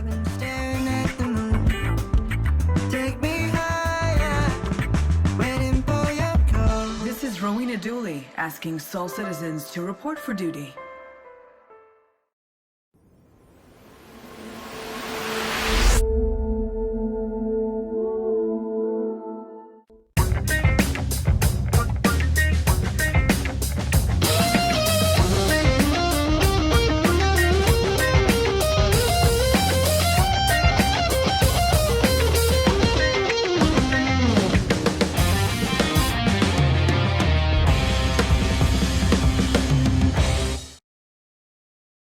I've been staring at the moon. Take me higher, waiting for your call. This is Rowena Dooley asking Sol citizens to report for duty.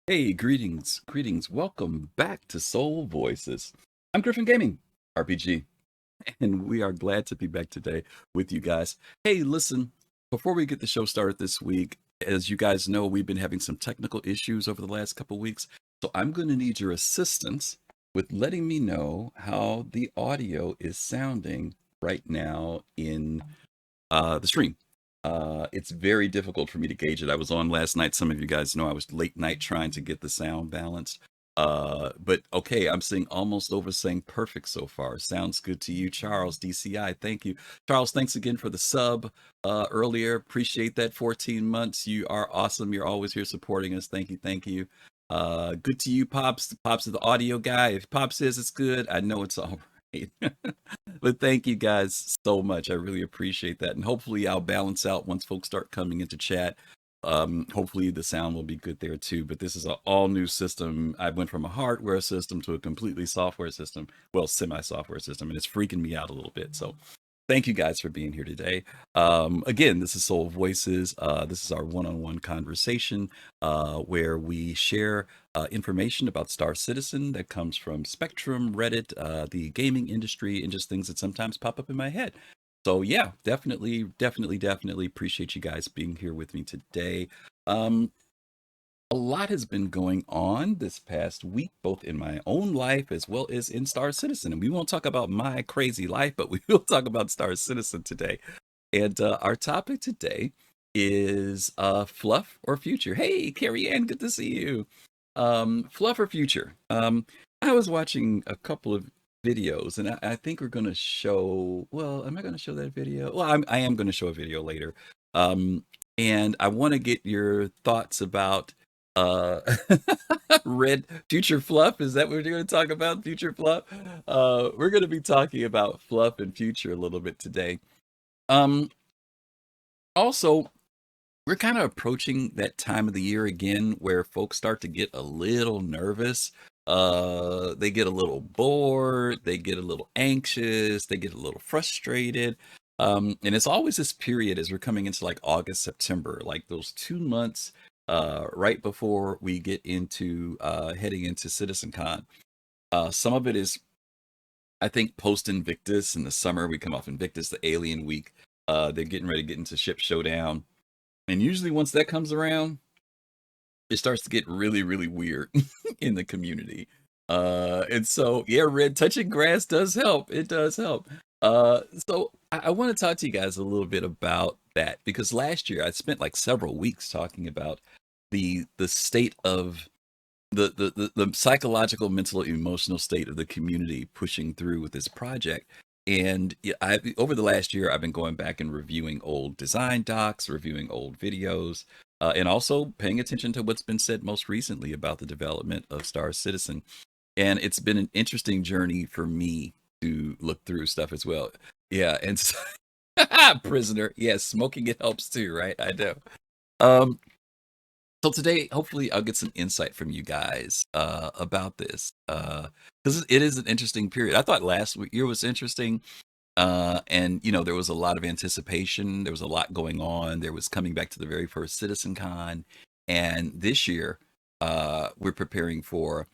Hey, greetings. Welcome back to Soul Voices. I'm Griffin Gaming RPG, and we are glad to be back today with you guys. Hey, listen, before we get the show started this week, as you guys know, we've been having some technical issues over the last couple weeks, so I'm going to need your assistance with letting me know how the audio is sounding right now in the stream. It's very difficult for me to gauge it. I was on last night. Some of you guys know I was late night trying to get the sound balanced. But okay, I'm seeing almost over saying perfect so far. Sounds good to you, Charles, DCI. Thank you. Charles, thanks again for the sub earlier. Appreciate that. 14 months. You are awesome. You're always here supporting us. Thank you. Thank you. Good to you, Pops. Pops is the audio guy. If Pop says it's good, I know it's all right. But thank you guys so much. I really appreciate that. And hopefully I'll balance out once folks start coming into chat. Hopefully the sound will be good there too. But this is an all new system. I went from a hardware system to a completely software system, well, semi-software system, and it's freaking me out a little bit. So thank you guys for being here today. Again, this is Soul Voices. This is our one-on-one conversation where we share information about Star Citizen that comes from Spectrum, Reddit, the gaming industry, and just things that sometimes pop up in my head. So yeah, definitely appreciate you guys being here with me today. A lot has been going on this past week, both in my own life as well as in Star Citizen. And we won't talk about my crazy life, but we will talk about Star Citizen today. And our topic today is fluff or future. Hey, Carrie Ann, good to see you. Fluff or future. I was watching a couple of videos, and I think we're going to show, well, am I going to show that video? Well, I am going to show a video later. And I want to get your thoughts about red future fluff. Is that what we're going to talk about? Future fluff. We're going to be talking about fluff and future a little bit today. Also, we're kind of approaching that time of the year again where folks start to get a little nervous. They get a little bored, they get a little anxious, they get a little frustrated. And it's always this period as we're coming into like August, September, like those 2 months right before we get into heading into CitizenCon. Some of it is, I think, post Invictus. In the summer, we come off Invictus, the Alien Week. They're getting ready to get into Ship Showdown. And usually once that comes around, it starts to get really, really weird in the community. And so, yeah, Red, touching grass does help. It does help. So I want to talk to you guys a little bit about that, because last year I spent like several weeks talking about the state of the psychological, mental, emotional state of the community pushing through with this project. And over the last year, I've been going back and reviewing old design docs, reviewing old videos, and also paying attention to what's been said most recently about the development of Star Citizen. And it's been an interesting journey for me to look through stuff as well. Yeah, and so, prisoner, yes, smoking it helps too, right? I know. So today, hopefully, I'll get some insight from you guys about this, because it is an interesting period. I thought last year was interesting, and there was a lot of anticipation. There was a lot going on. There was coming back to the very first CitizenCon, and this year, we're preparing for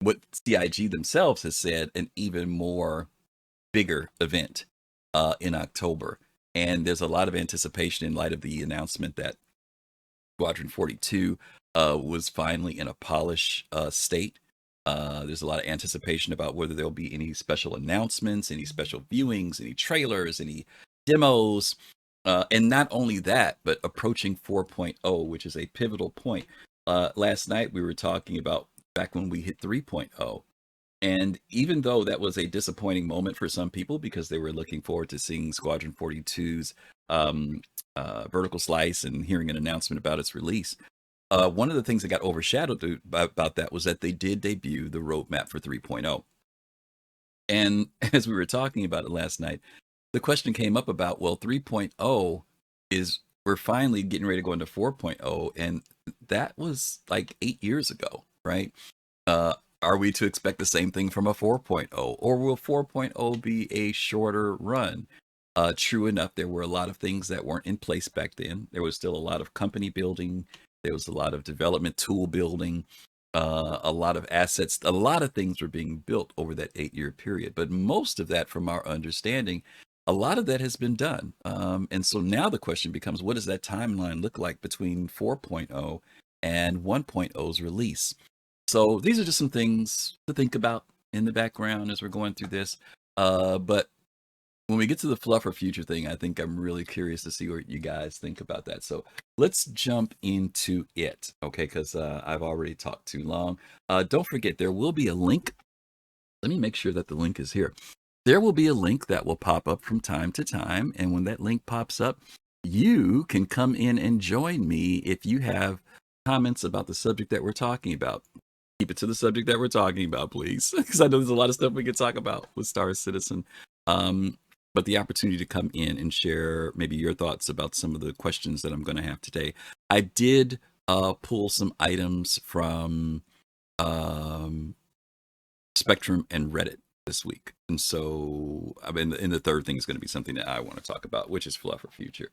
what CIG themselves has said, an even more bigger event in October. And there's a lot of anticipation in light of the announcement that Squadron 42 was finally in a polished state. There's a lot of anticipation about whether there'll be any special announcements, any special viewings, any trailers, any demos. And not only that, but approaching 4.0, which is a pivotal point. Last night we were talking about back when we hit 3.0. And even though that was a disappointing moment for some people because they were looking forward to seeing Squadron 42's vertical slice and hearing an announcement about its release, one of the things that got overshadowed about that was that they did debut the roadmap for 3.0. And as we were talking about it last night, the question came up about, well, 3.0 is, we're finally getting ready to go into 4.0, and that was like 8 years ago, right? Are we to expect the same thing from a 4.0, or will 4.0 be a shorter run? True enough, there were a lot of things that weren't in place back then. There was still a lot of company building. There was a lot of development tool building, a lot of assets. A lot of things were being built over that 8-year period. But most of that, from our understanding, a lot of that has been done. And so now the question becomes, what does that timeline look like between 4.0 and 1.0's release? So these are just some things to think about in the background as we're going through this. But when we get to the Fluff or Future thing, I think I'm really curious to see what you guys think about that. So let's jump into it, okay? Because I've already talked too long. Don't forget, there will be a link. Let me make sure that the link is here. There will be a link that will pop up from time to time. And when that link pops up, you can come in and join me if you have comments about the subject that we're talking about. Keep it to the subject that we're talking about, please, because I know there's a lot of stuff we could talk about with Star Citizen. But the opportunity to come in and share maybe your thoughts about some of the questions that I'm going to have today. I did pull some items from Spectrum and Reddit this week. And so, I mean, and the third thing is going to be something that I want to talk about, which is Fluff or Future.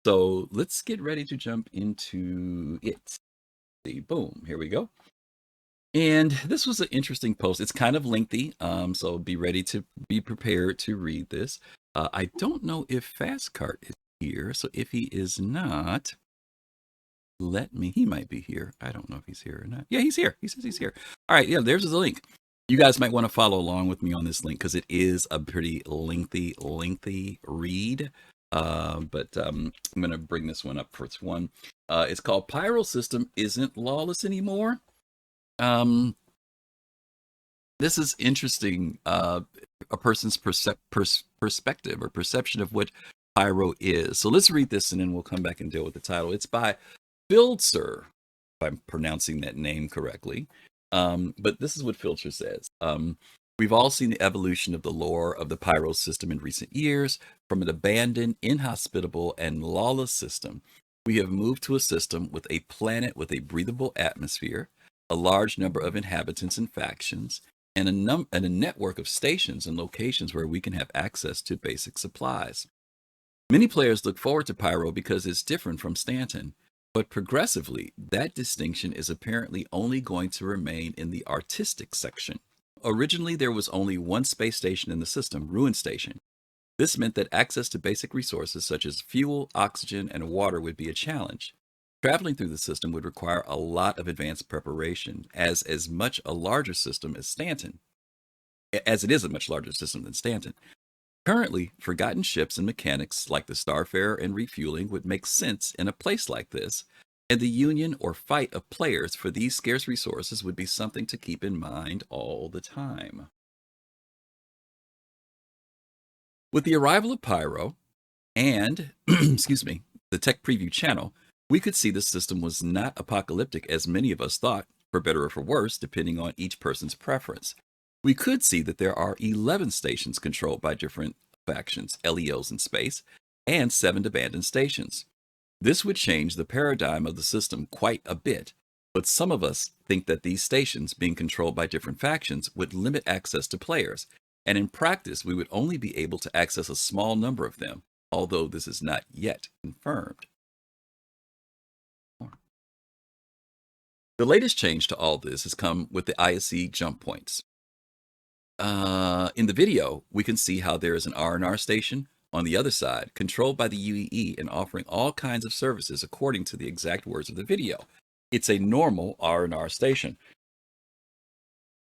So let's get ready to jump into it. See, boom, here we go. And this was an interesting post. It's kind of lengthy, so be ready to be prepared to read this. I don't know if Fastcart is here, so if he is not, he might be here. I don't know if he's here or not. Yeah, he's here. He says he's here. All right, yeah, there's the link. You guys might want to follow along with me on this link because it is a pretty lengthy read. But I'm going to bring this one up for its one. It's called Pyro System Isn't Lawless Anymore. This is interesting. A person's perspective or perception of what Pyro is. So let's read this and then we'll come back and deal with the title. It's by Fildserh, if I'm pronouncing that name correctly. But this is what Fildserh says. We've all seen the evolution of the lore of the Pyro system in recent years. From an abandoned, inhospitable, and lawless system, we have moved to a system with a planet with a breathable atmosphere, a large number of inhabitants and factions, and a network of stations and locations where we can have access to basic supplies. Many players look forward to Pyro because it's different from Stanton, but progressively, that distinction is apparently only going to remain in the artistic section. Originally, there was only one space station in the system, Ruin Station. This meant that access to basic resources such as fuel, oxygen, and water would be a challenge. Traveling through the system would require a lot of advanced preparation, as it is a much larger system than Stanton. Currently, forgotten ships and mechanics like the Starfarer and refueling would make sense in a place like this, and the union or fight of players for these scarce resources would be something to keep in mind all the time. With the arrival of Pyro and, the Tech Preview channel, we could see the system was not apocalyptic as many of us thought, for better or for worse, depending on each person's preference. We could see that there are 11 stations controlled by different factions, LEOs in space, and 7 abandoned stations. This would change the paradigm of the system quite a bit, but some of us think that these stations, being controlled by different factions, would limit access to players, and in practice we would only be able to access a small number of them, although this is not yet confirmed. The latest change to all this has come with the ISE jump points. In the video, we can see how there is an R&R station on the other side, controlled by the UEE and offering all kinds of services according to the exact words of the video. It's a normal R&R station.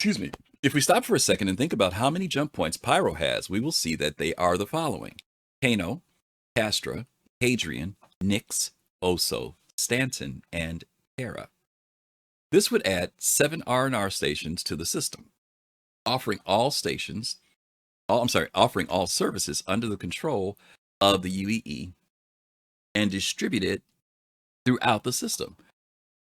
If we stop for a second and think about how many jump points Pyro has, we will see that they are the following: Kano, Castra, Hadrian, Nyx, Oso, Stanton, and Terra. This would add 7 R&R stations to the system. offering all stations, offering all services under the control of the UEE and distribute it throughout the system.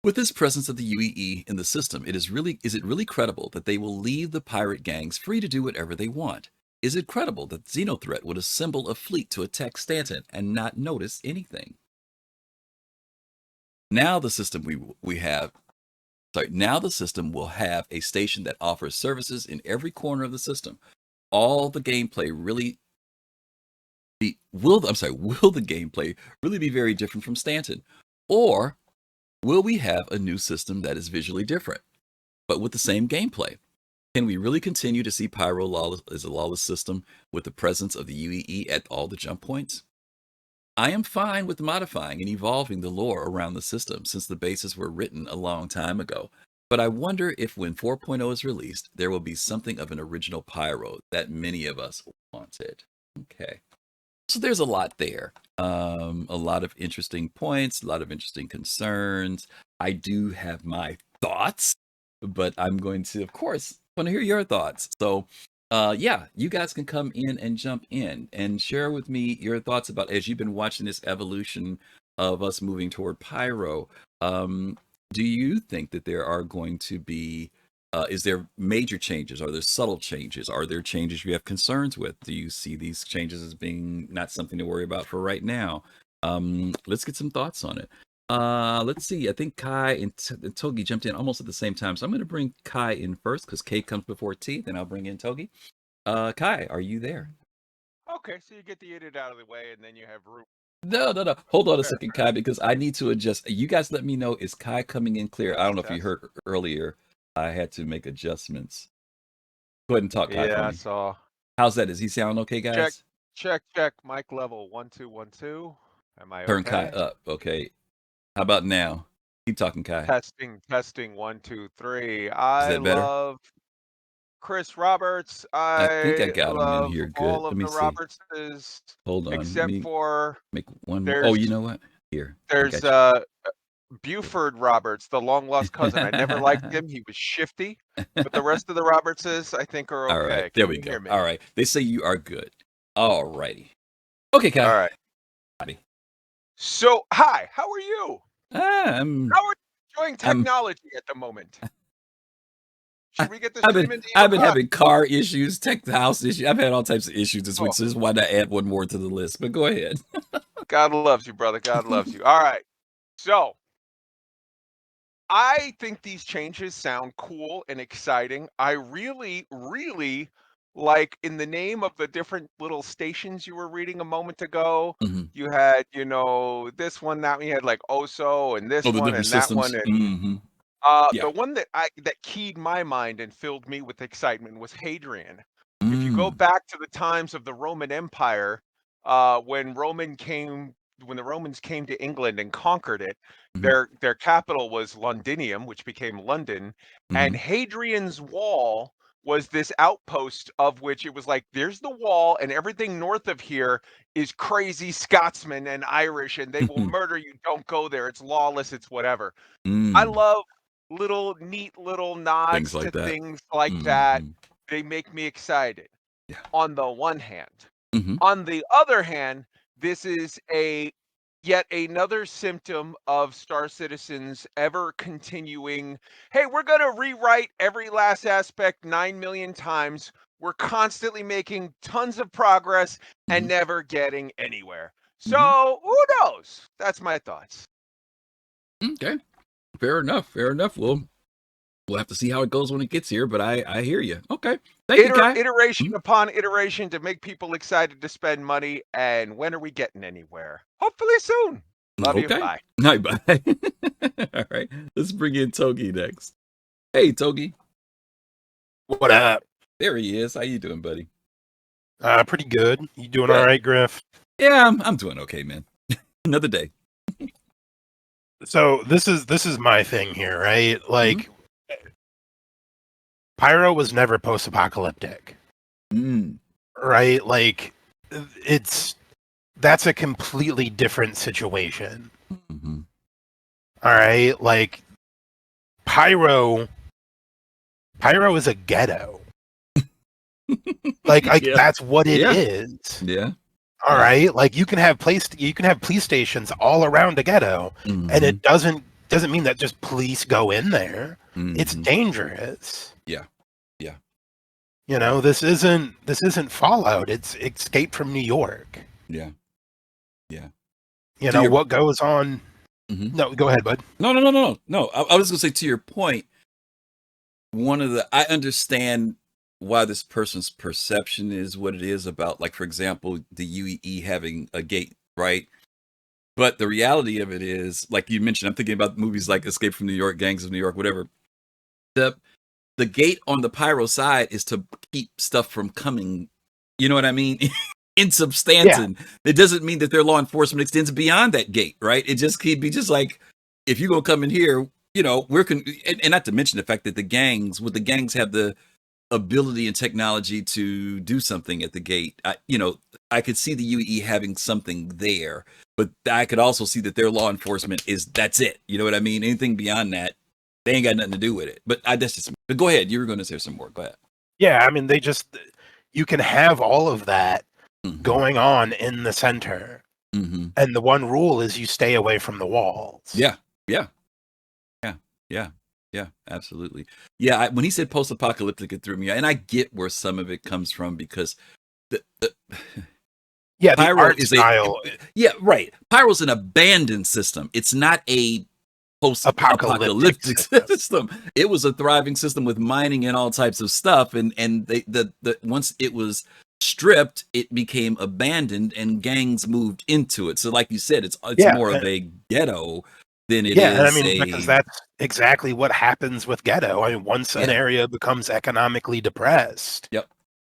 With this presence of the UEE in the system, is it really credible that they will leave the pirate gangs free to do whatever they want? Is it credible that Xenothreat would assemble a fleet to attack Stanton and not notice anything? Now the system now the system will have a station that offers services in every corner of the system. All the gameplay will the gameplay really be very different from Stanton? Or will we have a new system that is visually different, but with the same gameplay? Can we really continue to see Pyro as a lawless system with the presence of the UEE at all the jump points? I am fine with modifying and evolving the lore around the system since the bases were written a long time ago. But I wonder if when 4.0 is released, there will be something of an original Pyro that many of us wanted. Okay. So there's a lot there. A lot of interesting points, a lot of interesting concerns. I do have my thoughts, but I'm going to, of course, want to hear your thoughts. So, yeah, you guys can come in and jump in and share with me your thoughts about, as you've been watching this evolution of us moving toward Pyro. Do you think that there are going to be is there major changes? Are there subtle changes? Are there changes you have concerns with? Do you see these changes as being not something to worry about for right now? Let's get some thoughts on it. Let's see. I think Kai and Togi jumped in almost at the same time. So I'm going to bring Kai in first because K comes before T. Then I'll bring in Togi. Kai, are you there? Okay, so you get the idiot out of the way, and then you have room. No. Hold on a second, Kai, because I need to adjust. You guys let me know, is Kai coming in clear? I don't know if you heard earlier. I had to make adjustments. Go ahead and talk, Kai, for Yeah, I me. saw. How's that? Does he sound okay, guys? Check. Mic level 1-2-1-2. Am I Turn okay? Kai up. Okay. How about now? Keep talking, Kai. Testing 1, 2, 3. Is I that better? love Chris Roberts. I think I got him in love here good. all of Let me the see. Robertses. Hold on. Except for make one more. Oh, you know what? Here. There's Buford Roberts, the long lost cousin. I never liked him. He was shifty. But the rest of the Robertses, I think, are okay. All right. There we go. All right. They say you are good. All righty. Okay, Kai. All right. Howdy. So, hi. How are you? How are you enjoying technology at the moment? Should we get this I've been having car issues, tech house issues. I've had all types of issues this week, so just why not add one more to the list? But go ahead. God loves you, brother. God loves you. All right. So, I think these changes sound cool and exciting. I really, really like, in the name of the different little stations you were reading a moment ago, you had, this one, that one, you had like Oso and this one and that one. And the one that keyed my mind and filled me with excitement was Hadrian. If you go back to the times of the Roman Empire, when the Romans came to England and conquered it, their capital was Londinium, which became London, and Hadrian's Wall was this outpost of which it was like, there's the wall, and everything north of here is crazy Scotsmen and Irish, and they will murder you. Don't go there. It's lawless. It's whatever. I love neat little nods to things like that. They make me excited. Yeah. On the one hand. On the other hand, this is yet another symptom of Star Citizen's ever continuing, hey, we're going to rewrite every last aspect 9 million times. We're constantly making tons of progress and never getting anywhere. So who knows? That's my thoughts. Okay. Fair enough. We'll have to see how it goes when it gets here, but I hear you. Okay. Thank you, Kai. Iteration upon iteration to make people excited to spend money. And when are we getting anywhere? Hopefully soon. Love you. Bye. Bye. All right. Let's bring in Togi next. Hey, Togi. What up? There he is. How you doing, buddy? Pretty good. You doing all right, Griff? Yeah, I'm doing okay, man. Another day. So this is my thing here, right? Like, Pyro was never post-apocalyptic, right? Like, that's a completely different situation. All right, like Pyro is a ghetto. Like Yeah. that's what it Yeah. is. Yeah. All right. Like you can have police stations all around the ghetto, and it doesn't mean that just police go in there. It's dangerous. Yeah. Yeah. You know, this isn't Fallout. It's Escape from New York. Yeah. Yeah. You know what goes on. No, go ahead, bud. No. I was gonna say, to your point, I understand why this person's perception is what it is about, like, for example, the UEE having a gate, right? But the reality of it is, like you mentioned, I'm thinking about movies like Escape from New York, Gangs of New York, whatever. The gate on the Pyro side is to keep stuff from coming, you know what I mean? In substantive. Yeah. It doesn't mean that their law enforcement extends beyond that gate, right? It just could be just like, if you're gonna come in here, you know, and not to mention the fact that the gangs have the ability and technology to do something at the gate. I could see the UEE having something there, but I could also see that their law enforcement that's it. You know what I mean? Anything beyond that, they ain't got nothing to do with it. But but go ahead. You were going to say some more. Go ahead. Yeah, I mean, you can have all of that going on in the center. And the one rule is you stay away from the walls. Yeah. Absolutely. Yeah, when he said post-apocalyptic, it threw me out, and I get where some of it comes from, because the Pyro art style. Right. Pyro's an abandoned system. It's not a post-apocalyptic system. It was a thriving system with mining and all types of stuff, and once it was stripped, it became abandoned, and gangs moved into it. So, like you said, it's more of a ghetto than it is. And I mean, because that's exactly what happens with ghetto. I mean, once an area becomes economically depressed,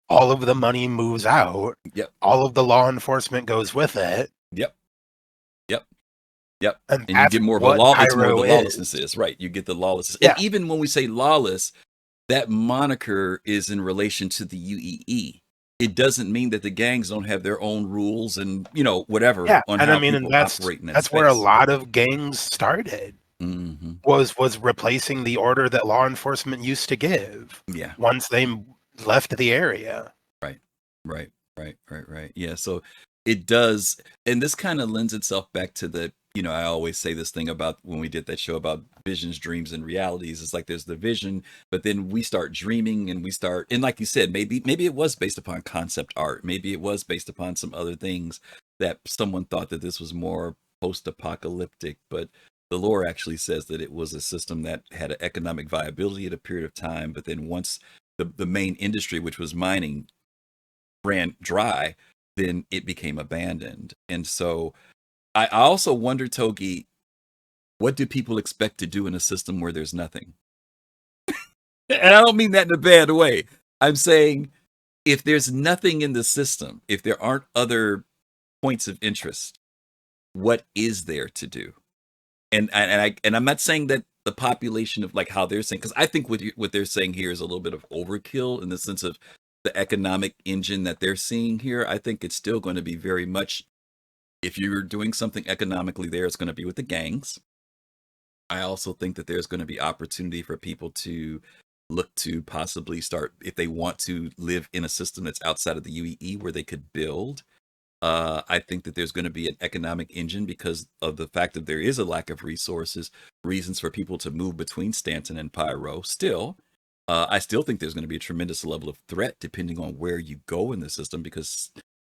all of the money moves out. All of the law enforcement goes with it. And you get more of a lawlessness is. Right. You get the lawlessness. And even when we say lawless, that moniker is in relation to the UEE. It doesn't mean that the gangs don't have their own rules and, whatever. On how people operate in that that's space. where a lot of gangs started. Was replacing the order that law enforcement used to give. Once they left the area. Right. Yeah. So it does, and this kind of lends itself back to the, I always say this thing about when we did that show about visions, dreams, and realities. It's like there's the vision, but then we start dreaming, and like you said, maybe it was based upon concept art. Maybe it was based upon some other things that someone thought that this was more post-apocalyptic, but the lore actually says that it was a system that had an economic viability at a period of time, but then once the main industry, which was mining, ran dry, then it became abandoned. And so I also wonder, Togi, what do people expect to do in a system where there's nothing? And I don't mean that in a bad way. I'm saying, if there's nothing in the system, if there aren't other points of interest, what is there to do? And I'm not saying that the population of, like, how they're saying, because I think what they're saying here is a little bit of overkill in the sense of the economic engine that they're seeing here. I think it's still going to be very much, if you're doing something economically there, it's going to be with the gangs. I also think that there's going to be opportunity for people to look to possibly start, if they want to live in a system that's outside of the UEE where they could build. I think that there's going to be an economic engine because of the fact that there is a lack of resources, reasons for people to move between Stanton and Pyro. Still, I still think there's going to be a tremendous level of threat depending on where you go in the system, because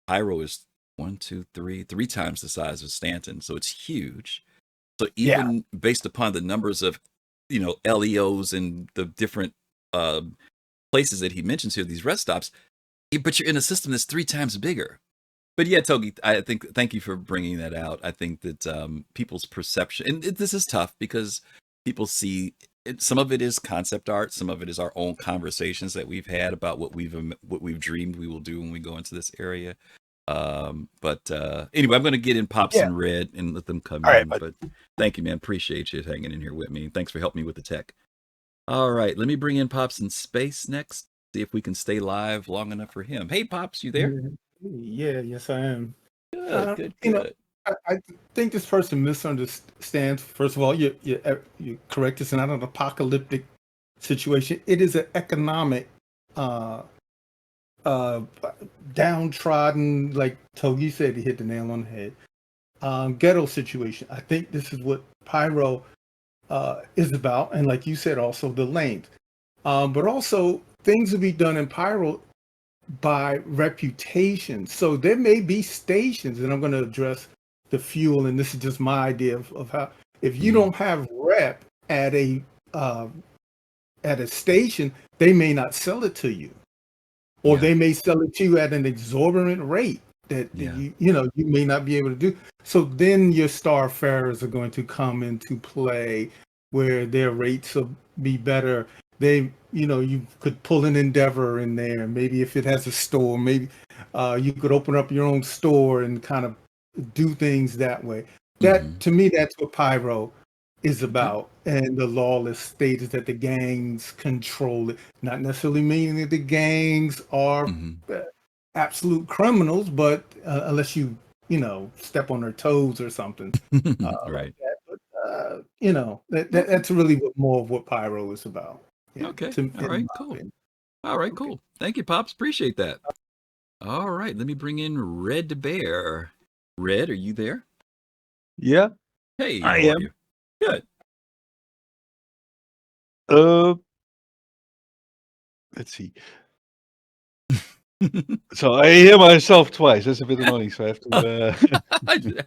Pyro is 3 times the size of Stanton, so it's huge. So even based upon the numbers of, LEOs and the different places that he mentions here, these rest stops, but you're in a system that's 3 times bigger. But yeah, Togi, thank you for bringing that out. I think that people's perception, and this is tough because people see some of it is concept art, some of it is our own conversations that we've had about what we've dreamed we will do when we go into this area. But anyway, I'm going to get in Pops and Red and let them come in. But thank you, man. Appreciate you hanging in here with me. Thanks for helping me with the tech. All right, let me bring in Pops in Space next. See if we can stay live long enough for him. Hey, Pops, you there? Yeah, yes, I am. Good. I think this person misunderstands. First of all, you're correct. It's not an apocalyptic situation. It is an economic downtrodden, like Togi said, he hit the nail on the head. Ghetto situation. I think this is what Pyro is about, and like you said, also the lanes. But also things will be done in Pyro by reputation. So there may be stations, and I'm going to address the fuel, and this is just my idea of how if you don't have rep uh, at a station, they may not sell it to you, or they may sell it to you at an exorbitant rate that you may not be able to do. So then your starfarers are going to come into play, where their rates will be better. You could pull an Endeavor in there. Maybe if it has a store, maybe you could open up your own store and kind of do things that way. That to me, that's what Pyro is about. And the lawless state is that the gangs control it. Not necessarily meaning that the gangs are absolute criminals, but unless you step on their toes or something. Right. Like that. But that's really more of what Pyro is about. Yeah, Okay. All right. Cool. All right. Cool. Thank you, Pops. Appreciate that. All right. Let me bring in Red Bear. Red, are you there? Yeah. Hey, I how am. are you? Good. Let's see. So I hear myself twice. That's a bit annoying. So I have to.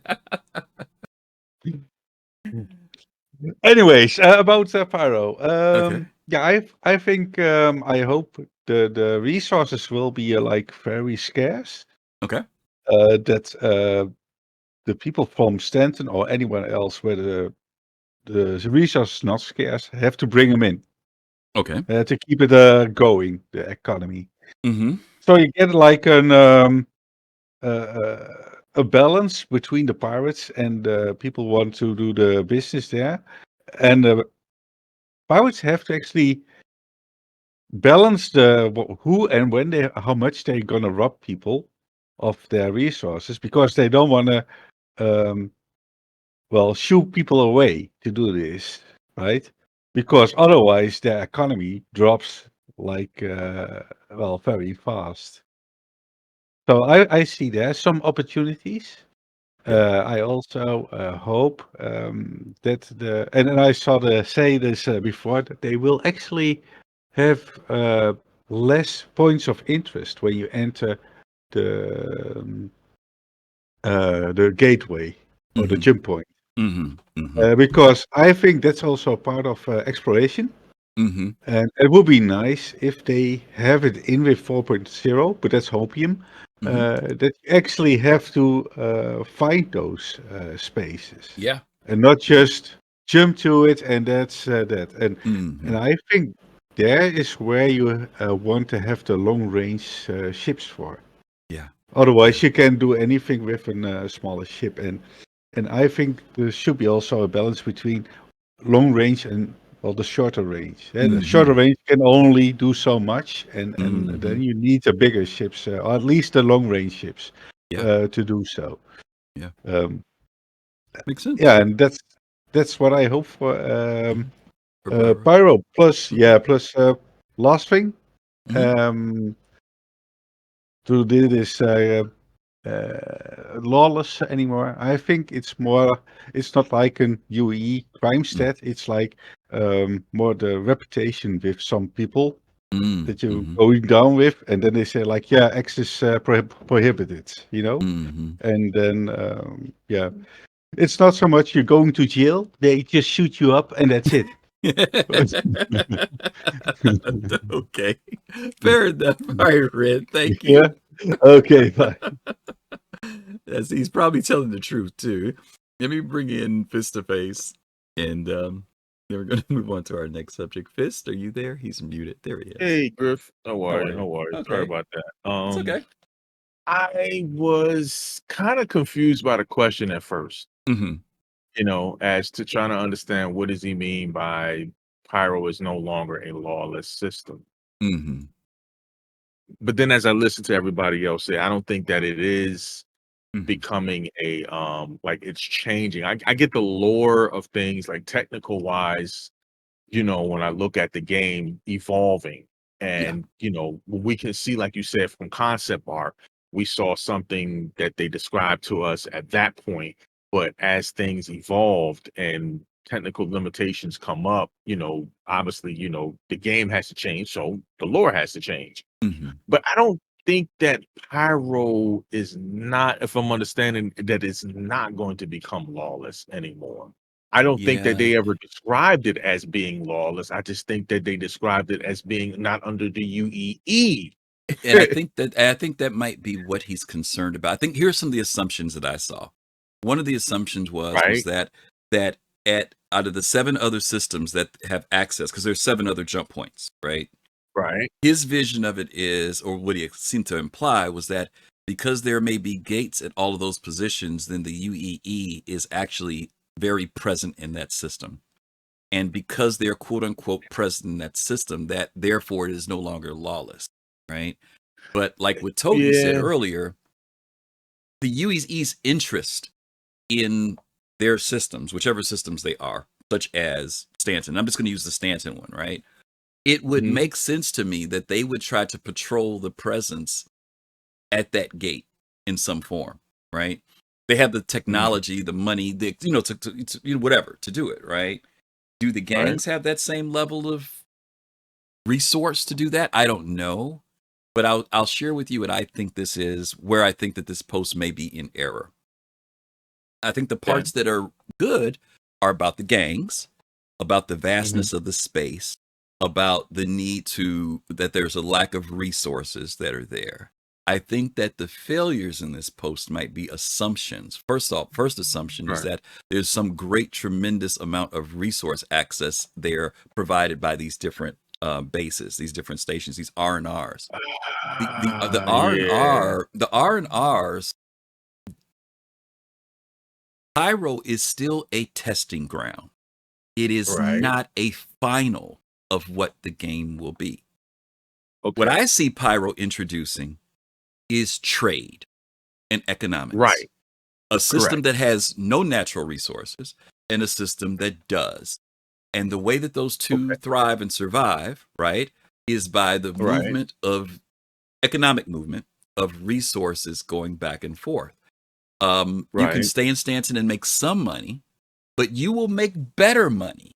Anyways, about Pyro. Okay. Yeah, I think I hope the resources will be like very scarce. Okay. That the people from Stanton or anyone else where the resource is not scarce have to bring them in. Okay. To keep it going, the economy. Mm-hmm. So you get like a balance between the pirates and people want to do the business there, and pirates have to actually balance who and when how much they're gonna rob people of their resources, because they don't want to shoo people away to do this, right? Because otherwise their economy drops like very fast. So I see there some opportunities. I also hope that and I saw say this before, that they will actually have less points of interest when you enter the gateway or the jump point. Because I think that's also part of exploration. And it would be nice if they have it in with 4.0, but that's Hopium. That you actually have to find those spaces. Yeah. And not just jump to it and that's that. And I think there is where you want to have the long range ships for. Yeah. Otherwise, you can do anything with a smaller ship. And I think there should be also a balance between long range and the shorter range. Yeah, the shorter range can only do so much, and then you need the bigger ships, or at least the long range ships, to do so. Yeah. Makes sense. Yeah, and that's what I hope for. Pyro plus, plus last thing, to do this lawless anymore. I think it's not like an UE crime stat. It's like more the reputation with some people that you're going down with, and then they say like, yeah, X is prohibited, and then it's not so much you're going to jail, they just shoot you up and that's it. Okay, fair enough. All right, Red, thank you. Yeah. Okay, bye. Yes, he's probably telling the truth too. Let me bring in Fist to Face, and then we're going to move on to our next subject. Fist, are you there? He's muted. There he is. Hey, Griff. No worries. Okay. Sorry about that. It's okay. I was kind of confused by the question at first. As to trying to understand what does he mean by Pyro is no longer a lawless system. But then as I listen to everybody else say, I don't think that it is becoming a like it's changing. I get the lore of things like technical wise, when I look at the game evolving And, you know, we can see, like you said, from concept art, we saw something that they described to us at that point. But as things evolved and technical limitations come up, you know, obviously, you know, the game has to change. So the lore has to change. But I don't think that Pyro is not, if I'm understanding, that it's not going to become lawless anymore. I don't think that they ever described it as being lawless. I just think that they described it as being not under the UEE. And I think that might be what he's concerned about. I think here's some of the assumptions that I saw. One of the assumptions was that out of the 7 other systems that have access, because there's 7 other jump points, right? Right. His vision of it is, or what he seemed to imply, was that because there may be gates at all of those positions, then the UEE is actually very present in that system. And because they're quote unquote present in that system, that therefore it is no longer lawless, right? But like what Toby said earlier, the UEE's interest in their systems, whichever systems they are, such as Stanton, I'm just going to use the Stanton one, right? It would make sense to me that they would try to patrol the presence at that gate in some form, right? They have the technology, the money, the to whatever to do it, right? Do the gangs have that same level of resource to do that? I don't know, but I'll share with you what I think this is, where I think that this post may be in error. I think the parts that are good are about the gangs, about the vastness of the space, about the need that there's a lack of resources that are there. I think that the failures in this post might be assumptions. First assumption is that there's some great, tremendous amount of resource access there provided by these different bases, these different stations, these R&Rs. The R&Rs, Pyro is still a testing ground. It is not a final of what the game will be. What I see Pyro introducing is trade and economics. A system that has no natural resources and a system that does. And the way that those two thrive and survive, is by the movement of economic movement of resources going back and forth. You can stay in Stanton and make some money, but you will make better money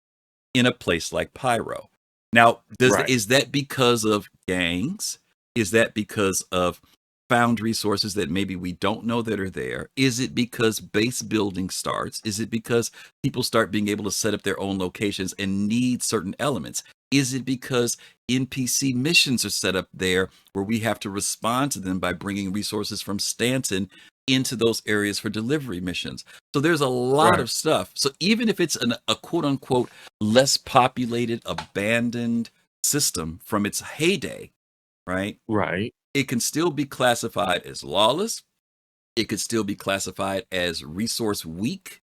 in a place like Pyro. Now, is that because of gangs? Is that because of found resources that maybe we don't know that are there? Is it because base building starts? Is it because people start being able to set up their own locations and need certain elements? Is it because NPC missions are set up there where we have to respond to them by bringing resources from Stanton into those areas for delivery missions? So there's a lot of stuff. So even if it's a quote unquote less populated, abandoned system from its heyday, it can still be classified as lawless. It could still be classified as resource weak,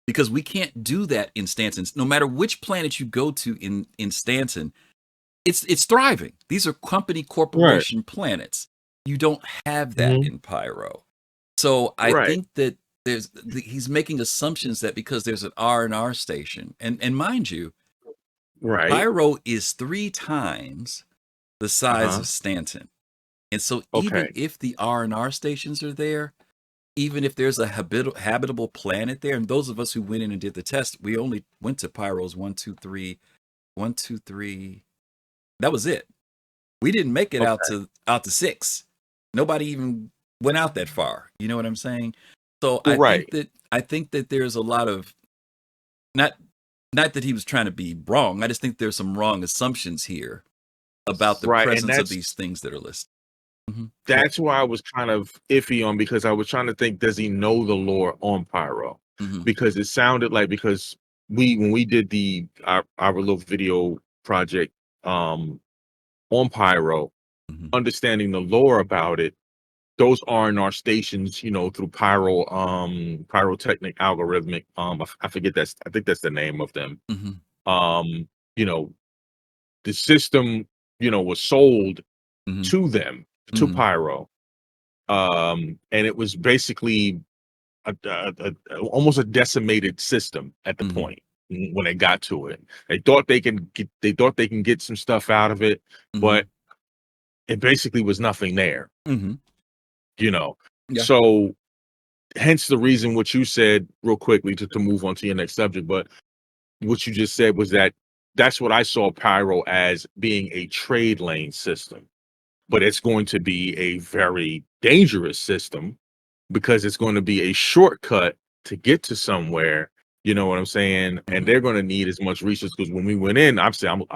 because we can't do that in Stanton. No matter which planet you go to in Stanton, it's thriving. These are corporation planets. You don't have that in Pyro. So I think that he's making assumptions that because there's an R&R station, and mind you, Pyro is 3 times the size of Stanton. And so even if the R&R stations are there, even if there's a habitable planet there, and those of us who went in and did the test, we only went to Pyro's 1, 2, 3. That was it. We didn't make it out to 6. Nobody even went out that far. You know what I'm saying? So I think that there's a lot of not that he was trying to be wrong. I just think there's some wrong assumptions here about the presence of these things that are listed. That's why I was kind of iffy on, because I was trying to think, does he know the lore on Pyro? Because it sounded like, because when we did our little video project on Pyro, understanding the lore about it, those R&R stations, through pyrotechnic algorithmic, I forget I think that's the name of them. The system, was sold to them, to Pyro. And it was basically almost a decimated system at the point when they got to it. They thought they can get some stuff out of it, but it basically was nothing there. Mm-hmm. You know, Yeah. so hence the reason what you said real quickly to move on to your next subject. But what you just said was that's what I saw Pyro as, being a trade lane system, but it's going to be a very dangerous system because it's going to be a shortcut to get to somewhere. You know what I'm saying? And they're going to need as much resources, because when we went in,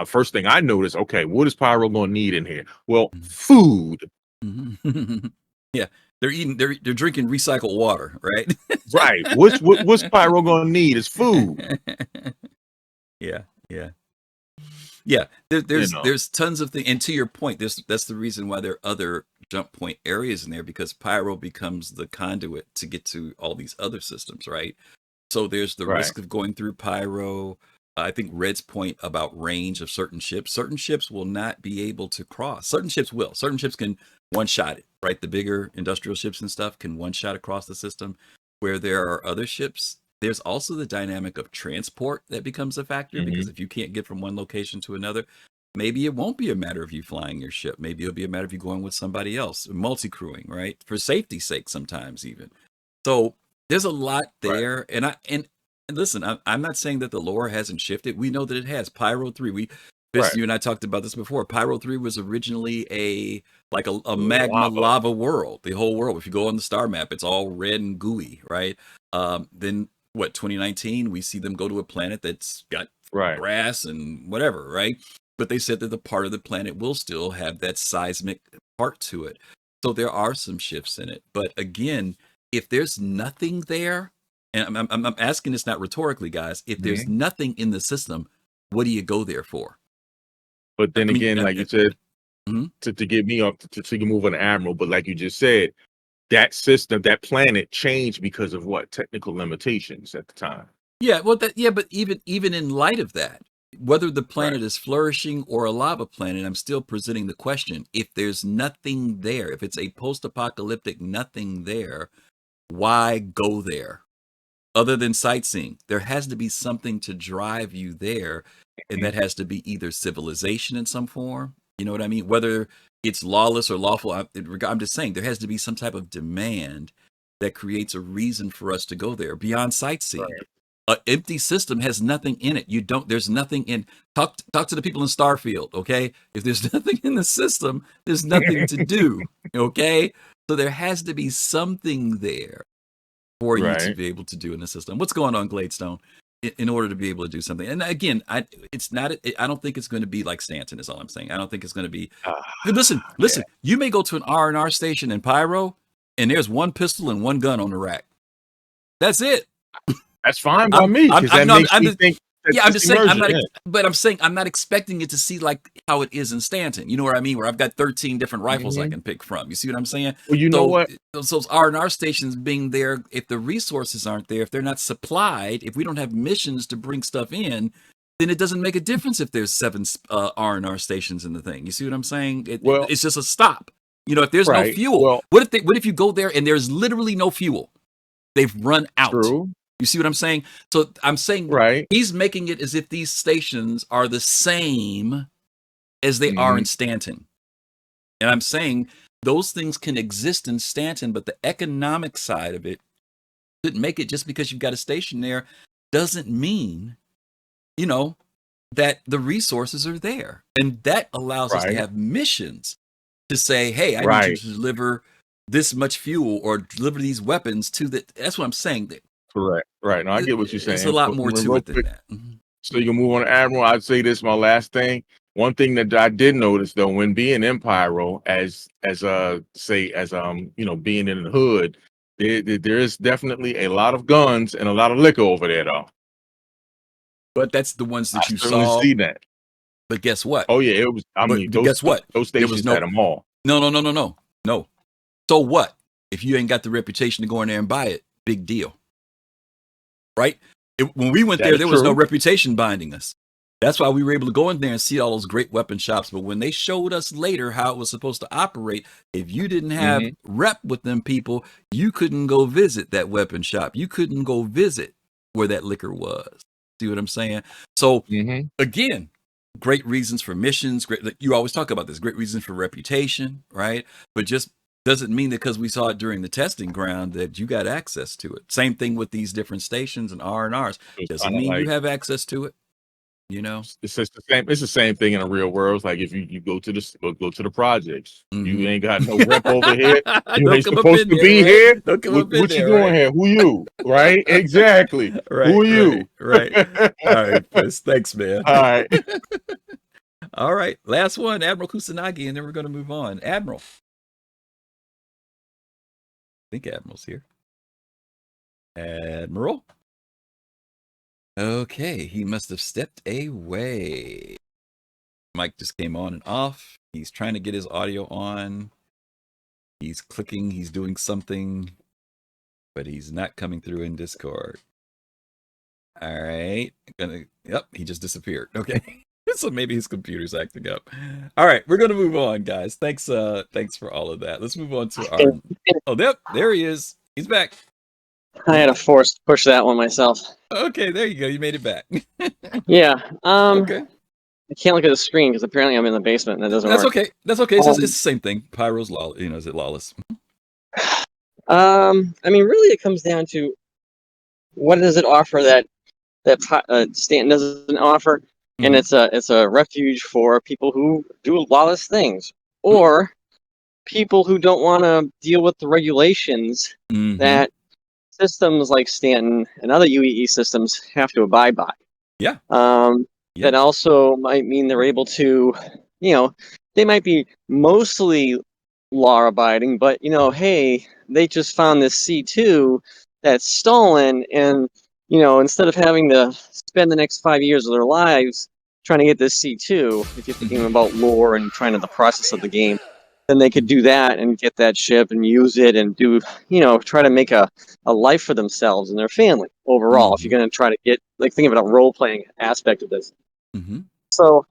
first thing I noticed, okay, what is Pyro going to need in here? Well, food. Mm-hmm. Yeah, they're drinking recycled water, right? Right. What's Pyro going to need is food. Yeah. There's tons of things, and to your point, that's the reason why there are other jump point areas in there, because Pyro becomes the conduit to get to all these other systems, right? So there's the risk of going through Pyro. I think Red's point about range of certain ships will not be able to cross. Certain ships will. Certain ships can one-shot it, right? The bigger industrial ships and stuff can one-shot across the system, where there are other ships. There's also the dynamic of transport that becomes a factor, because if you can't get from one location to another, maybe it won't be a matter of you flying your ship. Maybe it'll be a matter of you going with somebody else, multi-crewing, right? For safety's sake, sometimes even. So there's a lot there. Right. And listen, I'm not saying that the lore hasn't shifted. We know that it has. Pyro 3, you and I talked about this before. Pyro 3 was originally a magma lava world. The whole world, if you go on the star map, it's all red and gooey, right? Then 2019, we see them go to a planet that's got grass and whatever, right? But they said that the part of the planet will still have that seismic part to it. So there are some shifts in it. But again, if there's nothing there, and I'm asking this not rhetorically, guys, if there's nothing in the system, what do you go there for? But then again, like you said, to get me up to move on Admiral, but like you just said, that system, that planet changed because of what? Technical limitations at the time. Yeah, well, but even in light of that, whether the planet is flourishing or a lava planet, I'm still presenting the question: if there's nothing there, if it's a post-apocalyptic nothing there, why go there? Other than sightseeing, there has to be something to drive you there, and that has to be either civilization in some form. You know what I mean? Whether it's lawless or lawful, I'm just saying there has to be some type of demand that creates a reason for us to go there beyond sightseeing. An empty system has nothing in it. There's nothing in. Talk to the people in Starfield, okay? If there's nothing in the system, there's nothing to do, okay? So there has to be something there for you to be able to do in the system. What's going on, Gladestone? In order to be able to do something. And again, I don't think it's going to be like Stanton is all I'm saying. I don't think it's going to be, listen, you may go to an R&R station in Pyro and there's one pistol and one gun on the rack. That's it. That's fine by me. I'm just saying, I'm saying I'm not expecting it to see like how it is in Stanton. You know what I mean? Where I've got 13 different rifles I can pick from. You see what I'm saying? Well, you know what? So those R&R stations being there, if the resources aren't there, if they're not supplied, if we don't have missions to bring stuff in, then it doesn't make a difference if there's 7 R&R stations in the thing. You see what I'm saying? It's just a stop. You know, if there's no fuel, what if you go there and there's literally no fuel? They've run out. True. You see what I'm saying? So I'm saying he's making it as if these stations are the same as they are in Stanton. And I'm saying those things can exist in Stanton, but the economic side of it didn't make it. Just because you've got a station there doesn't mean, that the resources are there. And that allows us to have missions to say, hey, I need you to deliver this much fuel or deliver these weapons to the. That's what I'm saying. Correct. Right. Now I get what you're saying. There's a lot more to it than that. So you can move on to Admiral. I'd say this, my last thing. One thing that I did notice though, when being in Pyro, as being in the hood, there is definitely a lot of guns and a lot of liquor over there though. But that's the ones that you saw. See that. But guess what? Oh yeah, it was. Guess what? Those stations had them all. No. So what? If you ain't got the reputation to go in there and buy it, big deal. Right? When we went there was no reputation binding us. That's why we were able to go in there and see all those great weapon shops. But when they showed us later how it was supposed to operate, if you didn't have rep with them people, you couldn't go visit that weapon shop. You couldn't go visit where that liquor was. See what I'm saying? So again, great reasons for missions. Great, you always talk about this. Great reasons for reputation, right? But just doesn't mean that because we saw it during the testing ground that you got access to it. Same thing with these different stations and R&Rs. Doesn't mean you have access to it. You know, it's just the same. It's the same thing in the real world. It's like if you go to the projects, you ain't got no rep over here. You ain't supposed to be here. Don't come up in What there, you doing here? Who you? Right? Exactly. Who are you? Right. All right, Chris. Thanks, man. All right. All right. Last one, Admiral Kusanagi, and then we're going to move on. Admiral. I think Admiral's here. Admiral. Okay, he must have stepped away. Mic just came on and off. He's trying to get his audio on. He's clicking, he's doing something, but he's not coming through in Discord. All right. Yep, he just disappeared. Okay. So maybe his computer's acting up. All right, we're gonna move on, guys. Thanks for all of that. Let's move on to our there he is. He's back. I had to push that one myself. Okay, there you go. You made it back. Yeah. Okay. I can't look at the screen because apparently I'm in the basement and that doesn't work. That's okay. It's the same thing. Pyro's lawless. Is it lawless? I mean, really, it comes down to what does it offer that Stanton doesn't offer, and it's a refuge for people who do lawless things or people who don't want to deal with the regulations that systems like Stanton and other UEE systems have to abide by. Yeah. That also might mean they're able to, they might be mostly law abiding, but hey, they just found this C2 that's stolen, and instead of having to spend the next 5 years of their lives trying to get this C2, if you're thinking about lore and trying to the process of the game, then they could do that and get that ship and use it and do, try to make a life for themselves and their family overall. If you're going to try to get, think of it a role-playing aspect of this. So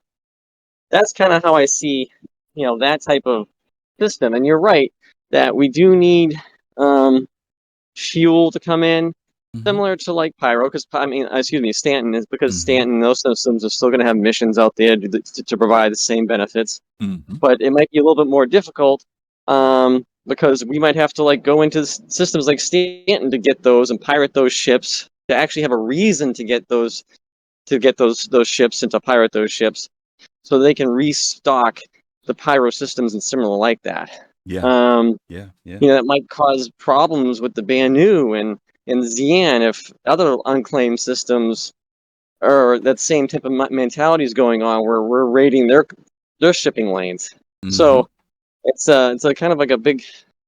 that's kind of how I see, that type of system. And you're right that we do need fuel to come in, similar to like Pyro, because Stanton is because Stanton, those systems are still going to have missions out there to provide the same benefits, but it might be a little bit more difficult because we might have to go into systems like Stanton to get those and pirate those ships to actually have a reason to get those ships and to pirate those ships, so they can restock the Pyro systems and similar like that. That might cause problems with the Banu and Xi'an if other unclaimed systems or that same type of mentality is going on where we're raiding their shipping lanes. So it's a kind of like a big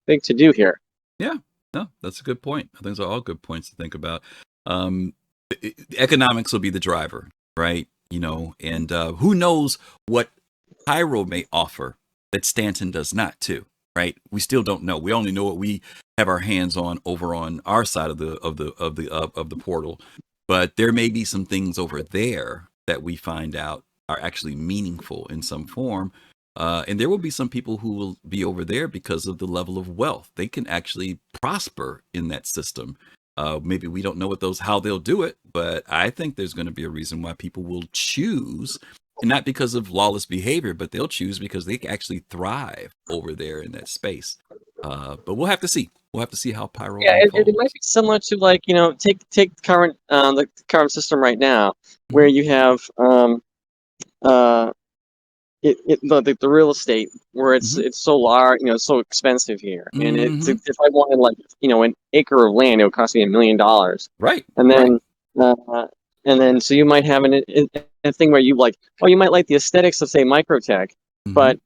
to do here. Yeah, no, that's a good point. I think those are all good points to think about. Economics will be the driver, right? And who knows what Pyro may offer that Stanton does not, too, right? We still don't know. We only know what we have our hands on over on our side of the portal, but there may be some things over there that we find out are actually meaningful in some form. And there will be some people who will be over there because of the level of wealth. They can actually prosper in that system. Maybe we don't know how they'll do it, but I think there's going to be a reason why people will choose, and not because of lawless behavior, but they'll choose because they actually thrive over there in that space. But we'll have to see. We'll have to see how Pyro. Yeah, it might be similar to take current the current system right now, where you have the real estate where it's so large, so expensive here, and if I wanted an acre of land, it would cost me $1 million, right? And then so you might have a thing where you you might like the aesthetics of say Microtech, but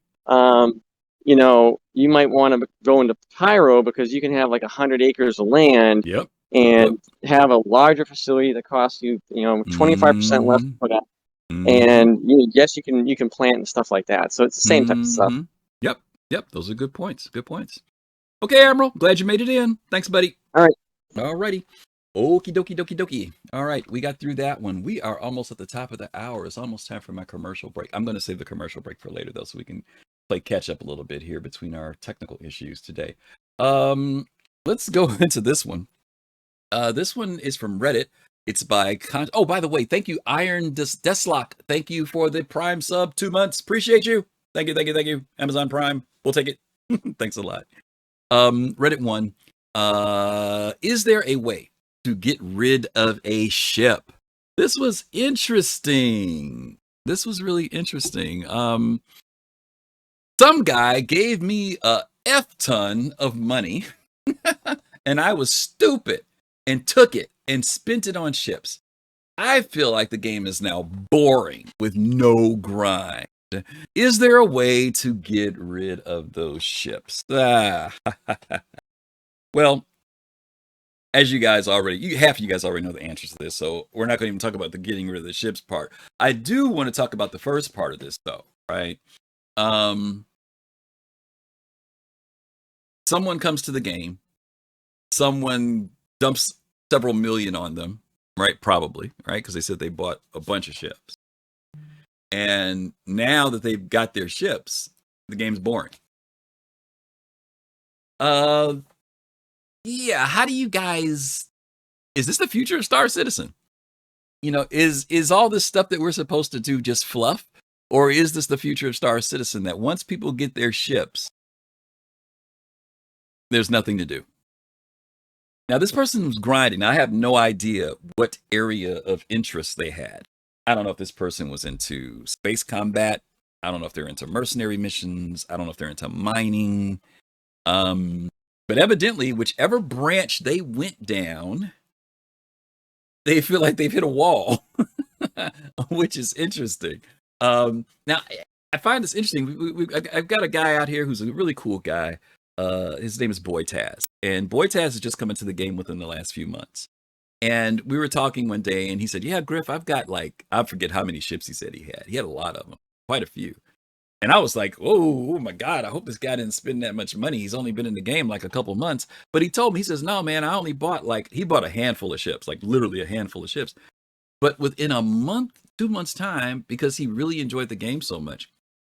you might want to go into Pyro because you can have 100 acres of land, and have a larger facility that costs you 25% less to put out. And yes, you can plant and stuff like that. So it's the same type of stuff. Yep. Those are good points. Okay, Admiral, glad you made it in. Thanks, buddy. All righty. Okie dokie. All right, we got through that one. We are almost at the top of the hour. It's almost time for my commercial break. I'm going to save the commercial break for later, though, so we can play catch up a little bit here between our technical issues today. Let's go into this one. This one is from Reddit. It's by oh, by the way, thank you, Iron Deslock. Thank you for the Prime sub, 2 months. Appreciate you. Thank you. Amazon Prime, we'll take it. Thanks a lot. Reddit 1. Is there a way to get rid of a ship? This was interesting. This was really interesting. Some guy gave me a F-ton of money, and I was stupid and took it and spent it on ships. I feel like the game is now boring with no grind. Is there a way to get rid of those ships? Well, as you guys already, half of you guys already know the answers to this, so we're not going to even talk about the getting rid of the ships part. I do want to talk about the first part of this, though, right? Someone comes to the game, someone dumps several million on them, right? Probably, right? Because they said they bought a bunch of ships. And now that they've got their ships, the game's boring. Yeah, how do you guys, is this the future of Star Citizen? You know, is all this stuff that we're supposed to do just fluff? Or is this the future of Star Citizen that once people get their ships, there's nothing to do? Now, this person was grinding. I have no idea what area of interest they had. I don't know if this person was into space combat. I don't know if they're into mercenary missions. I don't know if they're into mining. But evidently, whichever branch they went down, they feel like they've hit a wall, which is interesting. Now, I find this interesting. I've got a guy out here who's a really cool guy. His name is Boy Taz. And Boy Taz has just come into the game within the last few months. And we were talking one day, and he said, yeah, Griff, I've got I forget how many ships he said he had. He had a lot of them, quite a few. And I was like, oh my God, I hope this guy didn't spend that much money. He's only been in the game like a couple months. But he told me, he says, no, man, I only bought he bought a handful of ships, like literally a handful of ships. But within a month, 2 months time, because he really enjoyed the game so much,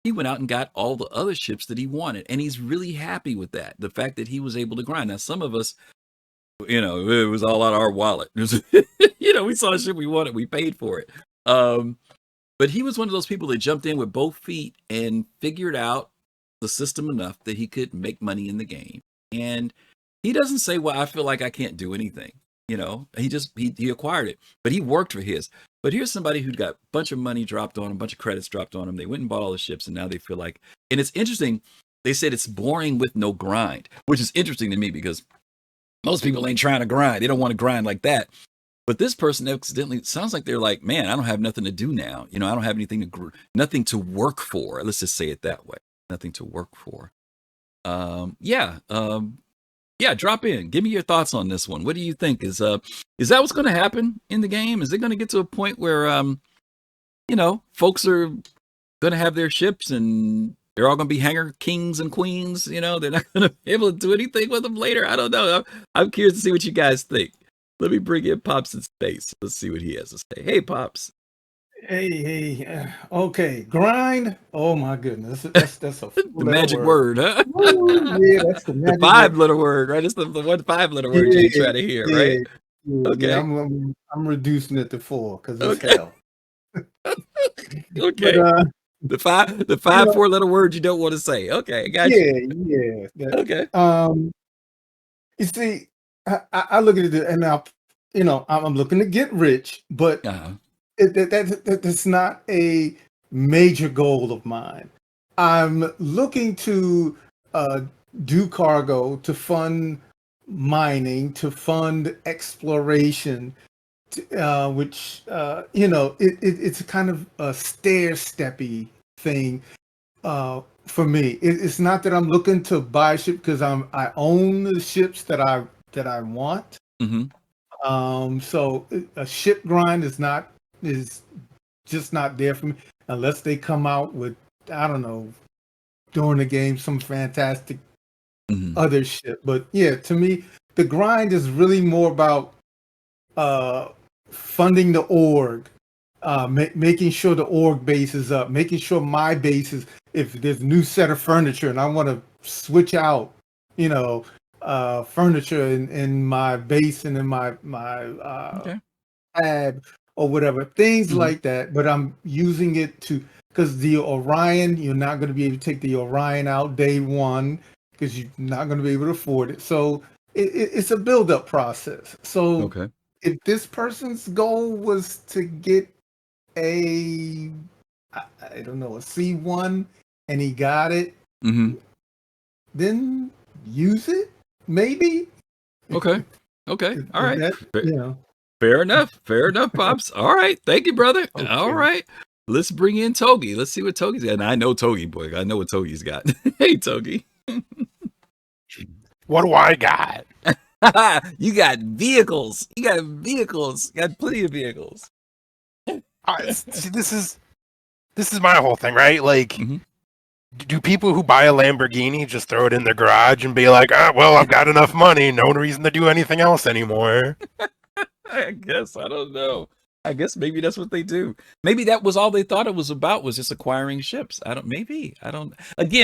he went out and got all the other ships that he wanted. And he's really happy with that. The fact that he was able to grind. Now, some of us, you know, it was all out of our wallet. You know, we saw a ship we wanted, we paid for it. But he was one of those people that jumped in with both feet and figured out the system enough that he could make money in the game. And he doesn't say, well, I feel like I can't do anything. You know, he acquired it, but he worked for his. But here's somebody who got a bunch of money dropped on him, a bunch of credits dropped on him. They went and bought all the ships, and now they feel like, and it's interesting. They said it's boring with no grind, which is interesting to me because most people ain't trying to grind. They don't want to grind like that. But this person accidentally sounds like they're like, man, I don't have nothing to do now. You know, I don't have nothing to work for. Let's just say it that way. Nothing to work for. Yeah, drop in. Give me your thoughts on this one. What do you think? Is that what's going to happen in the game? Is it going to get to a point where, you know, folks are going to have their ships and they're all going to be hangar kings and queens? You know, they're not going to be able to do anything with them later. I don't know. I'm curious to see what you guys think. Let me bring in Pops in space. Let's see what he has to say. Hey, Pops. Hey. Okay, grind. Oh my goodness, that's a the magic word, huh? Ooh, yeah, that's the magic. The 5-letter word, right? It's the one 5-letter word you try to hear, right? Yeah, okay, yeah, I'm reducing it to 4 because it's hell. Okay. But, the 5 4-letter word you don't want to say. Okay, I got you. Yeah. Okay. You see, I look at it, and now, you know, I'm looking to get rich, but that's not a major goal of mine. I'm looking to do cargo, to fund mining, to fund exploration, which you know, it's a kind of a stair-steppy thing for me. It's not that I'm looking to buy a ship because I own the ships that I want. Mm-hmm. So a ship grind is just not there for me unless they come out with, I don't know, during the game, some fantastic other shit. But yeah, to me, the grind is really more about funding the org, making sure the org base is up, making sure my base is, if there's a new set of furniture and I want to switch out, you know, furniture in my base and in my tab or whatever, things like that. But I'm using it to, because the Orion, you're not going to be able to take the Orion out day one because you're not going to be able to afford it. So it's a build-up process. So if this person's goal was to get I don't know, a C1 and he got it, then use it, maybe. Okay. All right. That, Fair enough, Pops. All right. Thank you, brother. Okay. All right. Let's bring in Togi. Let's see what Togi's got. And I know Togi, boy. I know what Togi's got. Hey, Togi. What do I got? You got vehicles. You got plenty of vehicles. See, this is my whole thing, right? Like, do people who buy a Lamborghini just throw it in their garage and be like, well, I've got enough money, no reason to do anything else anymore? I guess. I don't know. I guess maybe that's what they do. Maybe that was all they thought it was about, was just acquiring ships. Again,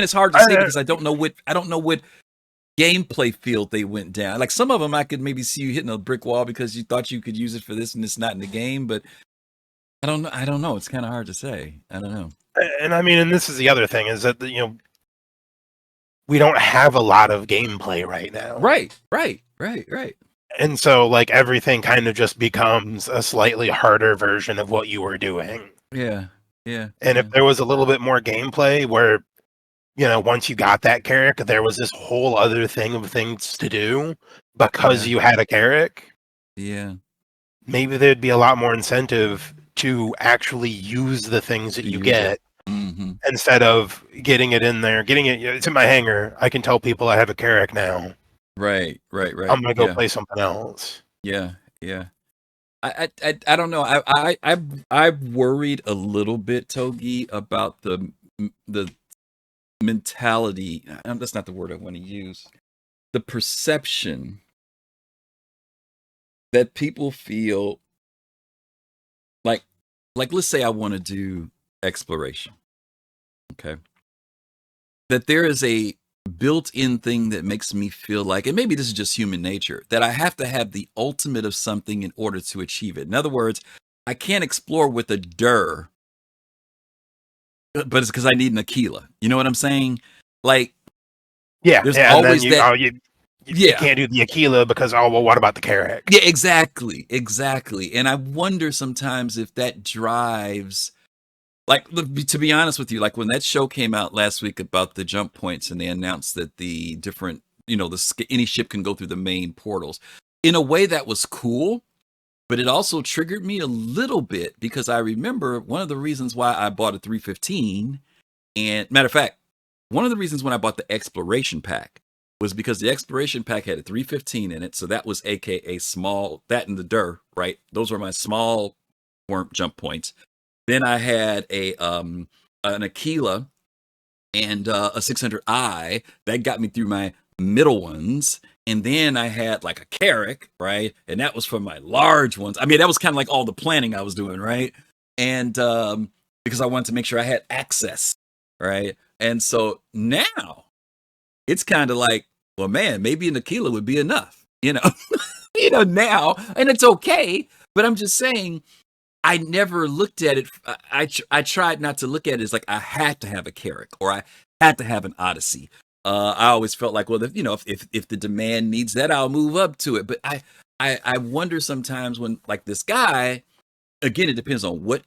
it's hard to say because I don't know what gameplay field they went down. Like some of them I could maybe see you hitting a brick wall because you thought you could use it for this and it's not in the game, but I don't know. It's kind of hard to say. I don't know. And I mean, and this is the other thing, is that we don't have a lot of gameplay right now. Right. And so, like, everything kind of just becomes a slightly harder version of what you were doing. Yeah. And if there was a little bit more gameplay where, once you got that Carrack, there was this whole other thing of things to do because you had a Carrack. Yeah. Maybe there'd be a lot more incentive to actually use the things that you get instead of getting it in there, it's in my hangar. I can tell people I have a Carrack now. Right. I'm gonna go play something else. Yeah. I don't know. I've worried a little bit, Togi, about the mentality. That's not the word I want to use. The perception that people feel like let's say I want to do exploration. Okay. That there is a built-in thing that makes me feel like, and maybe this is just human nature, that I have to have the ultimate of something in order to achieve it. In other words, I can't explore with a DUR, but it's because I need an Aquila. You know what I'm saying? Like, there's always that. You can't do the Aquila because, what about the Carrack? Yeah, exactly. And I wonder sometimes if that drives. Like, to be honest with you, like when that show came out last week about the jump points and they announced that the different, any ship can go through the main portals. In a way that was cool, but it also triggered me a little bit because I remember one of the reasons why I bought a 315, and matter of fact, one of the reasons when I bought the exploration pack was because the exploration pack had a 315 in it. So that was AKA small, that and the DUR, right? Those were my small jump points. Then I had an Aquila and a 600i that got me through my middle ones. And then I had like a Carrack, right? And that was for my large ones. I mean, that was kind of like all the planning I was doing, right? And because I wanted to make sure I had access, right? And so now it's kind of like, well, man, maybe an Aquila would be enough, now, and it's okay. But I'm just saying, I never looked at it. I tried not to look at it as like I had to have a Carrack or I had to have an Odyssey. I always felt like, well, if the demand needs that, I'll move up to it. But I wonder sometimes when, like, this guy, again, it depends on what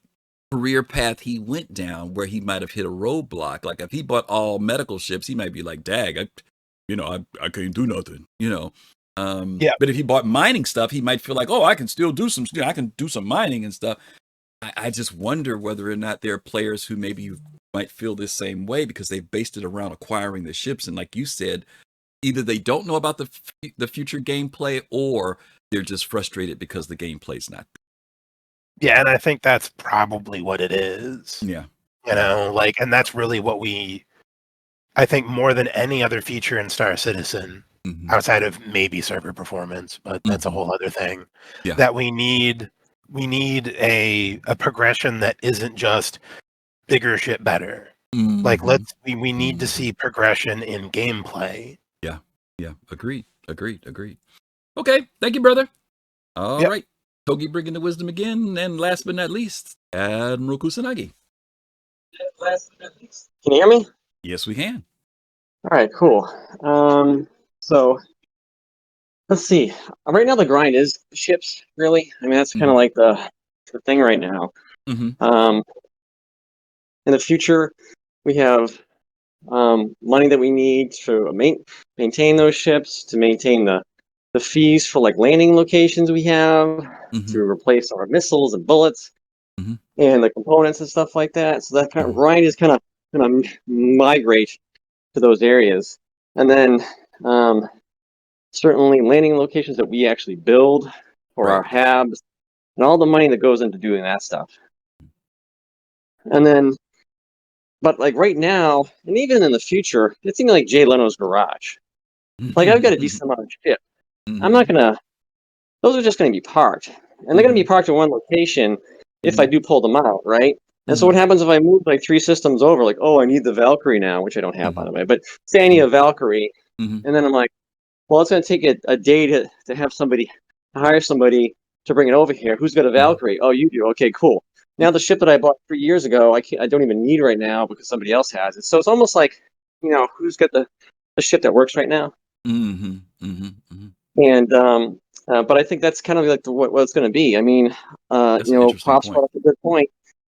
career path he went down, where he might have hit a roadblock. Like if he bought all medical ships, he might be like, dag, I can't do nothing, But if he bought mining stuff, he might feel like, oh, I can still do I can do some mining and stuff. I just wonder whether or not there are players who maybe might feel this same way because they based it around acquiring the ships. And like you said, either they don't know about the future gameplay or they're just frustrated because the gameplay's not there. Yeah, and I think that's probably what it is. Yeah. And that's really what I think more than any other feature in Star Citizen, outside of maybe server performance, but that's a whole other thing, that we need a progression that isn't just bigger shit better. Like we need to see progression in gameplay. Yeah. Agreed. Okay. Thank you, brother. All right. Togi bringing the wisdom again, and last but not least, Admiral Kusanagi. Can you hear me? Yes, we can. All right, cool. So let's see. Right now, the grind is ships. Really, I mean, that's kind of like the thing right now. In the future, we have money that we need to maintain those ships, to maintain the fees for like landing locations we have, to replace our missiles and bullets, and the components and stuff like that. So that kind of grind is kind of migrate to those areas, and then certainly landing locations that we actually build for our HABs, and all the money that goes into doing that stuff. And then, but like right now, and even in the future, it's even like Jay Leno's garage. Like I've got a decent amount of ship. I'm not gonna. Those are just gonna be parked, and they're gonna be parked in one location if I do pull them out, right? And so what happens if I move like 3 systems over? Like, oh, I need the Valkyrie now, which I don't have by the way. But say I need a Valkyrie, and then I'm like, well, it's gonna take a day to have somebody hire somebody to bring it over here. Who's got a Valkyrie? Oh, you do. Okay, cool. Now the ship that I bought 3 years ago, I don't even need right now because somebody else has it. So it's almost like, who's got the ship that works right now? And but I think that's kind of like what it's going to be. I mean, Pops brought up a good point.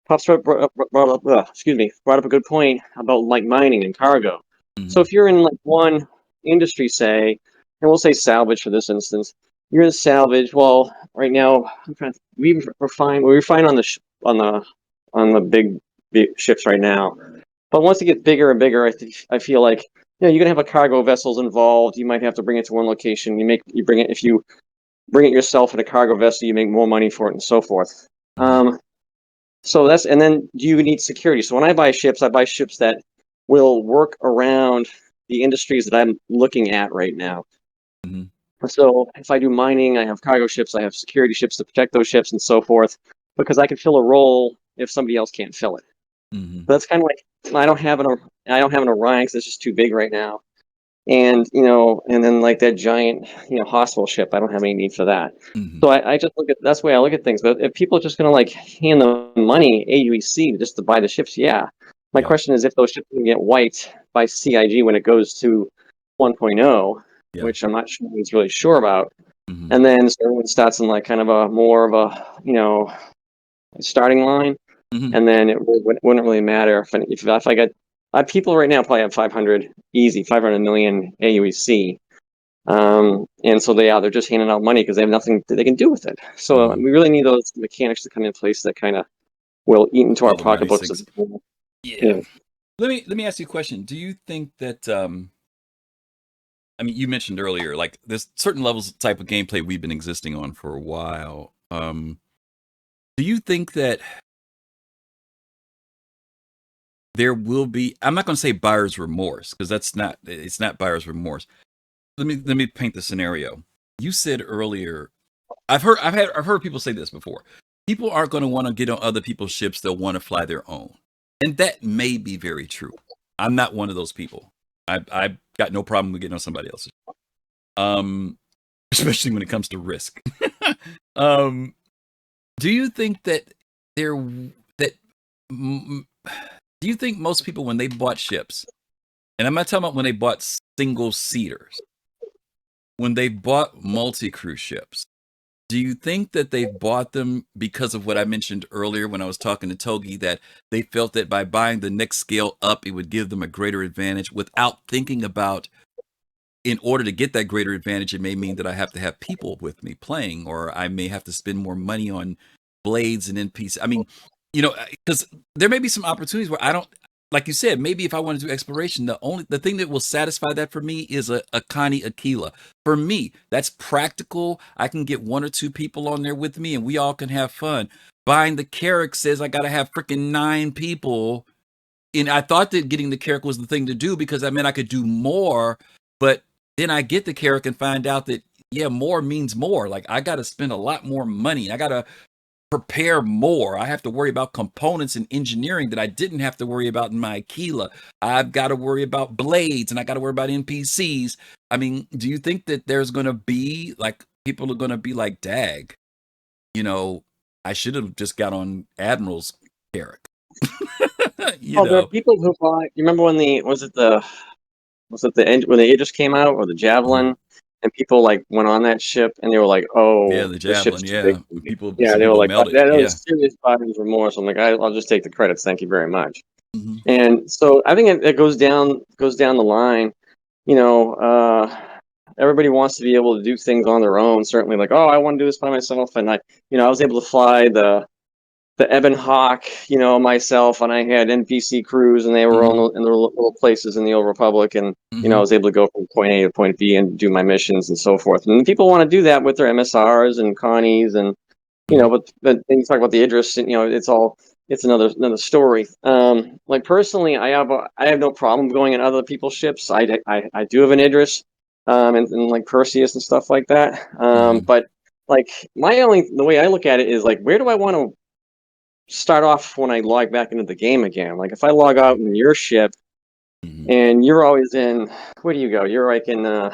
Pops brought up a good point about like mining and cargo. So if you're in like one industry, say, and we'll say salvage for this instance, you're in salvage. Well, right now we're fine on the big ships right now. But once it gets bigger and bigger, I feel like you're gonna have a cargo vessels involved. You might have to bring it to one location. You bring it if you bring it yourself in a cargo vessel, you make more money for it, and so forth. So and then do you need security? So when I buy ships that will work around the industries that I'm looking at right now. So if I do mining, I have cargo ships, I have security ships to protect those ships, and so forth, because I can fill a role if somebody else can't fill it. But that's kind of like I don't have an Orion because it's just too big right now. And and then like that giant hospital ship, I don't have any need for that. So I just that's the way I look at things. But if people are just gonna like hand them money AUEC just to buy the ships, my question is if those ships can get wiped by CIG when it goes to 1.0, which I'm not sure he's really sure about, and then so everyone starts in like kind of a more of a starting line, and then it wouldn't really matter if I get people right now probably have 500 million AUEC. And so they're just handing out money because they have nothing that they can do with it. So we really need those mechanics to come in place that kind of will eat into our pocketbooks. Yeah. Let me ask you a question. Do you think that I mean, you mentioned earlier, like there's certain levels of type of gameplay we've been existing on for a while. Do you think that there will be, I'm not going to say buyer's remorse because it's not buyer's remorse. Let me paint the scenario. You said earlier, I've heard people say this before. People aren't going to want to get on other people's ships. They'll want to fly their own. And that may be very true. I'm not one of those people. I've got no problem with getting on somebody else's. Especially when it comes to risk. Do you think that do you think most people when they bought ships, and I'm not talking about when they bought single seaters, when they bought multi-crew ships, do you think that they bought them because of what I mentioned earlier when I was talking to Togi, that they felt that by buying the next scale up, it would give them a greater advantage without thinking about, in order to get that greater advantage, it may mean that I have to have people with me playing, or I may have to spend more money on blades and NPC. I mean, because there may be some opportunities where I don't, like you said, maybe if I want to do exploration, the thing that will satisfy that for me is a Connie Aquila. For me, that's practical. I can get 1 or 2 people on there with me and we all can have fun. Buying the Carrack says I got to have freaking 9 people. And I thought that getting the Carrack was the thing to do because I meant I could do more. But then I get the Carrack and find out that, more means more. Like I got to spend a lot more money. I got to prepare more. I have to worry about components and engineering that I didn't have to worry about in my Aquila. I've got to worry about blades and I got to worry about NPCs. I mean, do you think that there's going to be like, people are going to be like, dag, I should have just got on Admiral's character. There are people who buy. You remember when when the Aegis came out or the Javelin, and people like went on that ship and they were like, "Oh, Yeah, the ship's Javelin. too big." People, Yeah, some they were people like, melted. "That was serious buyer's remorse." I'm like, "I'll just take the credits, thank you very much." Mm-hmm. And so I think it goes down the line. Everybody wants to be able to do things on their own. Certainly, like, oh, I want to do this by myself, and I was able to fly the Ebon Hawk, myself, and I had NPC crews, and they were in the little places in the Old Republic, and I was able to go from point A to point B and do my missions and so forth. And people want to do that with their MSRs and Connies, and but then you talk about the Idris, and it's another story. Like personally, I have no problem going in other people's ships. I do have an Idris, and like Perseus and stuff like that. But like the way I look at it is like, where do I want to start off when I log back into the game again? Like if I log out in your ship and you're always in, where do you go? You're like in where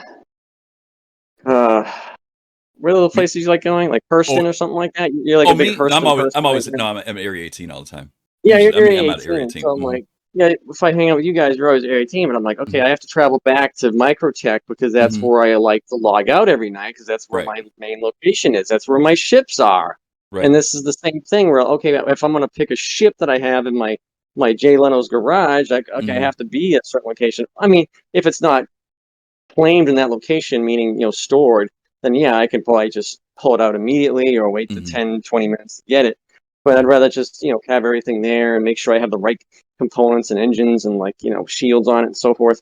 are the places you like going? Like Hurston or something like that? You're like a big Hurston. I'm always I'm Area 18 all the time. Yeah, Usually, you're I'm Area out of Area 18. 18. So I'm like, yeah, if I hang out with you guys, you're always Area 18, but I'm like, okay, I have to travel back to Microtech because that's where I like to log out every night because that's where my main location is. That's where my ships are. And this is the same thing where, okay, if I'm going to pick a ship that I have in my Jay Leno's garage, I have to be at a certain location. I mean, if it's not claimed in that location, meaning, stored, then yeah, I can probably just pull it out immediately or wait the 10, 20 minutes to get it. But I'd rather just, have everything there and make sure I have the right components and engines and shields on it and so forth.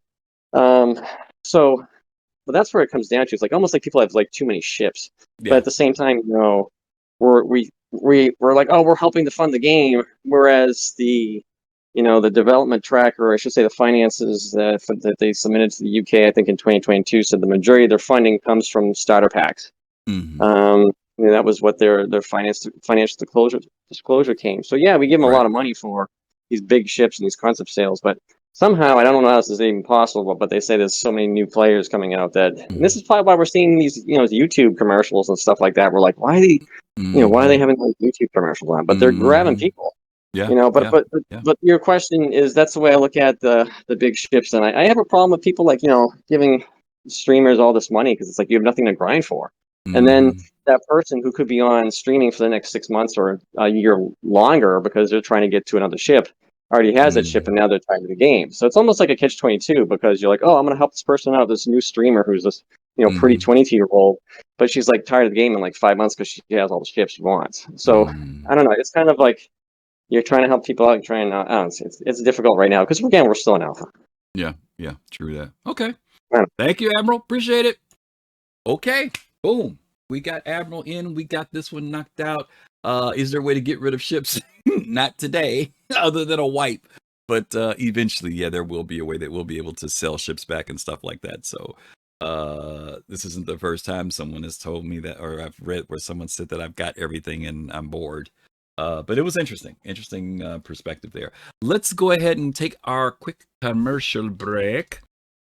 But that's where it comes down to. It's like almost like people have like too many ships. Yeah. But at the same time, we're like, oh, we're helping to fund the game, whereas the development tracker, or I should say the finances that they submitted to the UK, I think in 2022, said the majority of their funding comes from starter packs. That was what their financial disclosure came. So yeah, we give them a lot of money for these big ships and these concept sales, but somehow, I don't know how this is even possible, but they say there's so many new players coming out that, and this is probably why we're seeing these, YouTube commercials and stuff like that. We're like, why are they having like YouTube commercials on? But they're grabbing people. Yeah. But your question is, that's the way I look at the big ships, and I have a problem with people like, giving streamers all this money because it's like you have nothing to grind for. And then that person who could be on streaming for the next 6 months or a year longer because they're trying to get to another ship already has that ship and now they're tied to the game. So it's almost like a catch-22 because you're like, oh, I'm going to help this person out, this new streamer who's this, pretty 22-year-old, but she's like tired of the game in like 5 months because she has all the ships she wants. So I don't know. It's kind of like you're trying to help people out and trying to, I don't know, it's difficult right now because again, we're still in alpha. Yeah, true that. Okay. Thank you, Admiral. Appreciate it. Okay. Boom. We got Admiral in. We got this one knocked out. Is there a way to get rid of ships? Not today, other than a wipe. But eventually, there will be a way that we'll be able to sell ships back and stuff like that. So this isn't the first time someone has told me that, or I've read where someone said that I've got everything and I'm bored. But it was interesting perspective there. Let's go ahead and take our quick commercial break.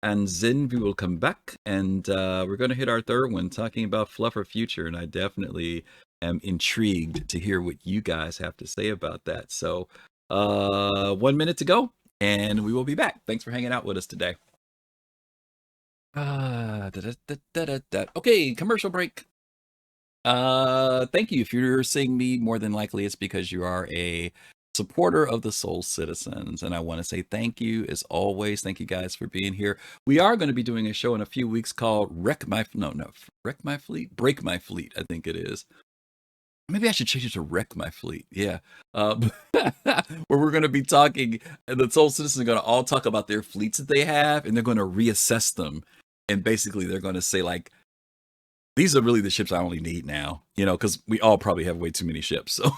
And then we will come back, and we're going to hit our third one, talking about Fluff or Future, and I definitely am intrigued to hear what you guys have to say about that. So 1 minute to go, and we will be back. Thanks for hanging out with us today. Okay, commercial break. Thank you. If you're seeing me, more than likely it's because you are a supporter of the Soul Citizens, and I want to say thank you as always. Thank you guys for being here. We are going to be doing a show in a few weeks called Break My Fleet, I think it is. Maybe I should change it to Wreck My Fleet. Yeah. Where we're going to be talking, and the Soul Citizens are going to all talk about their fleets that they have, and they're going to reassess them, and basically they're going to say like, these are really the ships I only need now, because we all probably have way too many ships. So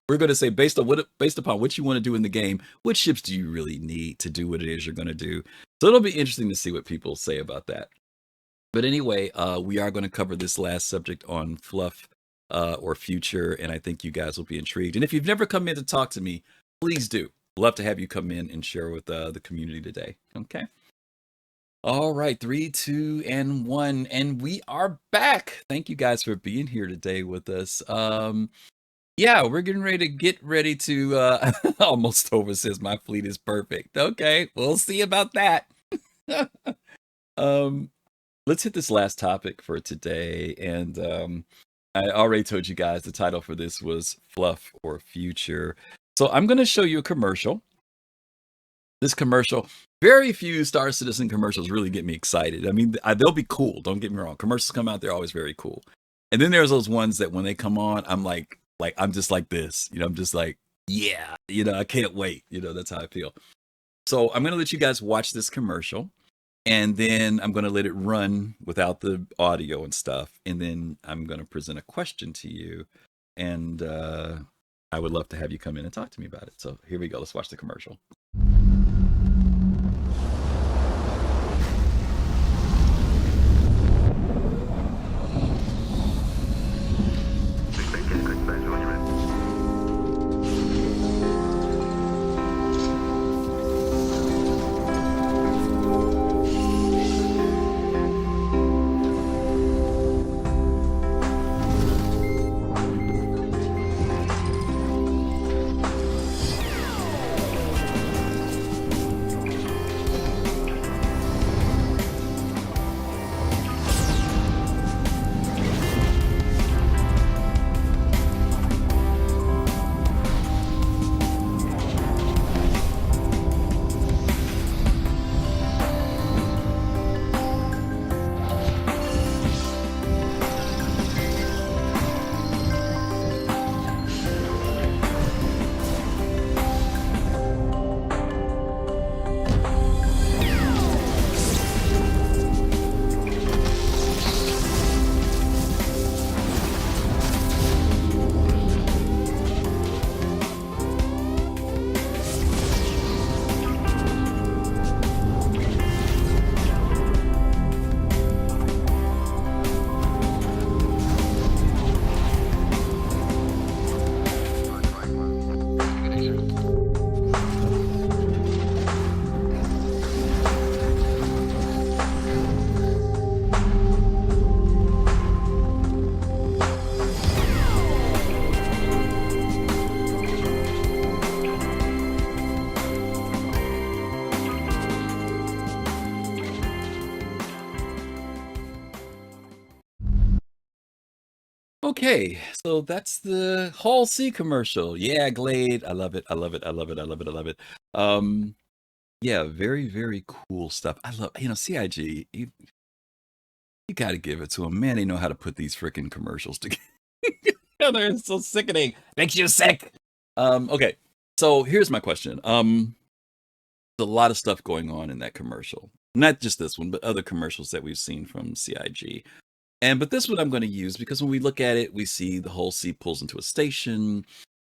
we're going to say, based upon what you want to do in the game, which ships do you really need to do what it is you're going to do? So it'll be interesting to see what people say about that. But anyway, we are going to cover this last subject on Fluff or Future, and I think you guys will be intrigued. And if you've never come in to talk to me, please do. Love to have you come in and share with the community today. Okay. All right, 3, 2, and 1, and we are back. Thank you guys for being here today with us. Yeah, we're getting ready to almost over says my fleet is perfect. Okay, we'll see about that. Let's hit this last topic for today, and I already told you guys the title for this was Fluff or Future. So I'm going to show you a commercial. This commercial, very few Star Citizen commercials really get me excited. I mean, they'll be cool. Don't get me wrong. Commercials come out, they're always very cool. And then there's those ones that when they come on, I'm like I'm just like this. I'm just like, yeah, I can't wait. That's how I feel. So I'm going to let you guys watch this commercial. And then I'm going to let it run without the audio and stuff. And then I'm going to present a question to you. And I would love to have you come in and talk to me about it. So here we go. Let's watch the commercial. Okay, so that's the Hall C commercial. Yeah, Glade. I love it. I love it. I love it. I love it. I love it. Yeah, very, very cool stuff. I love, CIG, you got to give it to them. Man, they know how to put these freaking commercials together. They're so sickening. Makes you sick. Okay, so here's my question. There's a lot of stuff going on in that commercial. Not just this one, but other commercials that we've seen from CIG. But this one I'm going to use because when we look at it, we see the whole C pulls into a station.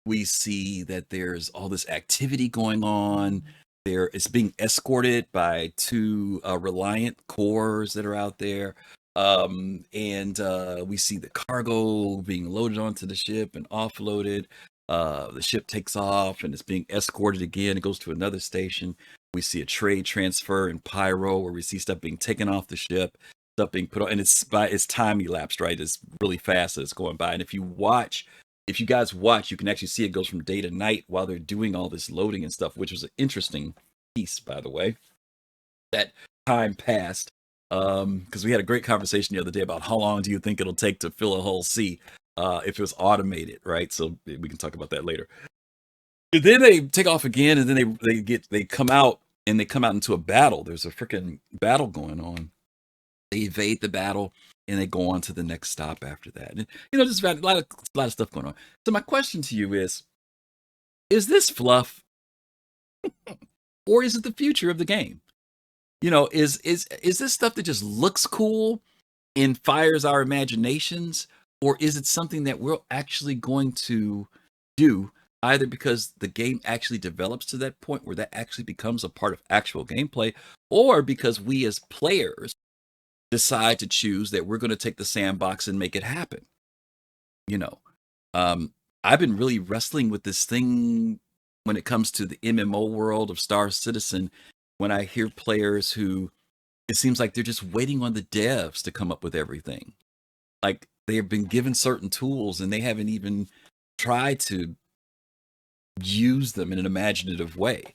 We see that there's all this activity going on. It's being escorted by 2 Reliant cores that are out there. And we see the cargo being loaded onto the ship and offloaded. The ship takes off and it's being escorted again. It goes to another station. We see a trade transfer in Pyro where we see stuff being taken off the ship, stuff being put on, and it's time elapsed, right? It's really fast as it's going by. And if you guys watch, you can actually see it goes from day to night while they're doing all this loading and stuff, which was an interesting piece, by the way. That time passed because we had a great conversation the other day about how long do you think it'll take to fill a whole C if it was automated, right? So we can talk about that later. But then they take off again, and then they come out into a battle. There's a freaking battle going on. They evade the battle and they go on to the next stop after that. And, just a lot of stuff going on. So my question to you is this fluff or is it the future of the game? Is this stuff that just looks cool and fires our imaginations, or is it something that we're actually going to do either because the game actually develops to that point where that actually becomes a part of actual gameplay, or because we as players decide to choose that we're going to take the sandbox and make it happen. I've been really wrestling with this thing when it comes to the MMO world of Star Citizen, when I hear players who it seems like they're just waiting on the devs to come up with everything. Like they have been given certain tools and they haven't even tried to use them in an imaginative way.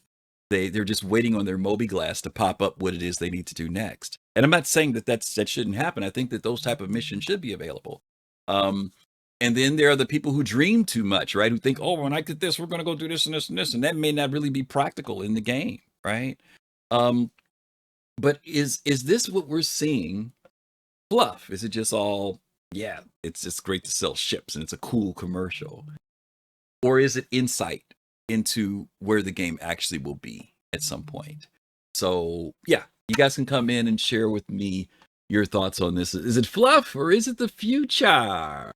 They're just waiting on their mobiGlass to pop up what it is they need to do next. And I'm not saying that shouldn't happen. I think that those type of missions should be available. And then there are the people who dream too much, right? Who think, oh, when I get this, we're going to go do this and this and this. And that may not really be practical in the game, right? But is this what we're seeing? Fluff? Is it just all, yeah, it's just great to sell ships and it's a cool commercial? Or is it insight into where the game actually will be at some point? So, yeah, you guys can come in and share with me your thoughts on this. Is it fluff or is it the future?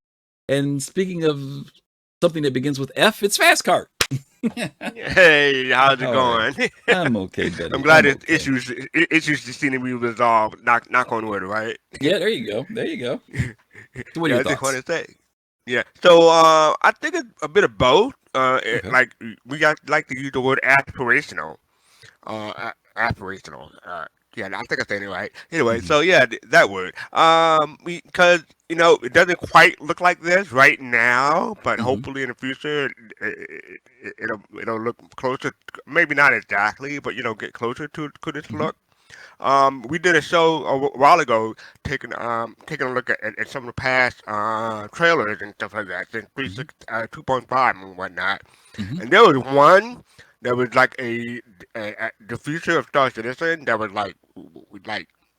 And speaking of something that begins with F, it's Fast Cart. Hey, how's it going? I'm okay, buddy. I'm glad issues seem to be resolved. Knock on wood, right? Yeah, there you go. There you go. So what are your thoughts? I just want to say. Yeah. So I think it's a bit of both. Okay. Like we like to use the word aspirational. Aspirational. Yeah, I think I said it right. Anyway, so yeah, that word. Because it doesn't quite look like this right now, but hopefully in the future it'll look closer. Maybe not exactly, but get closer to this look. We did a show a while ago, taking a look at some of the past trailers and stuff like that, since 2.5 and whatnot. And there was one that was like the future of Star Citizen that was like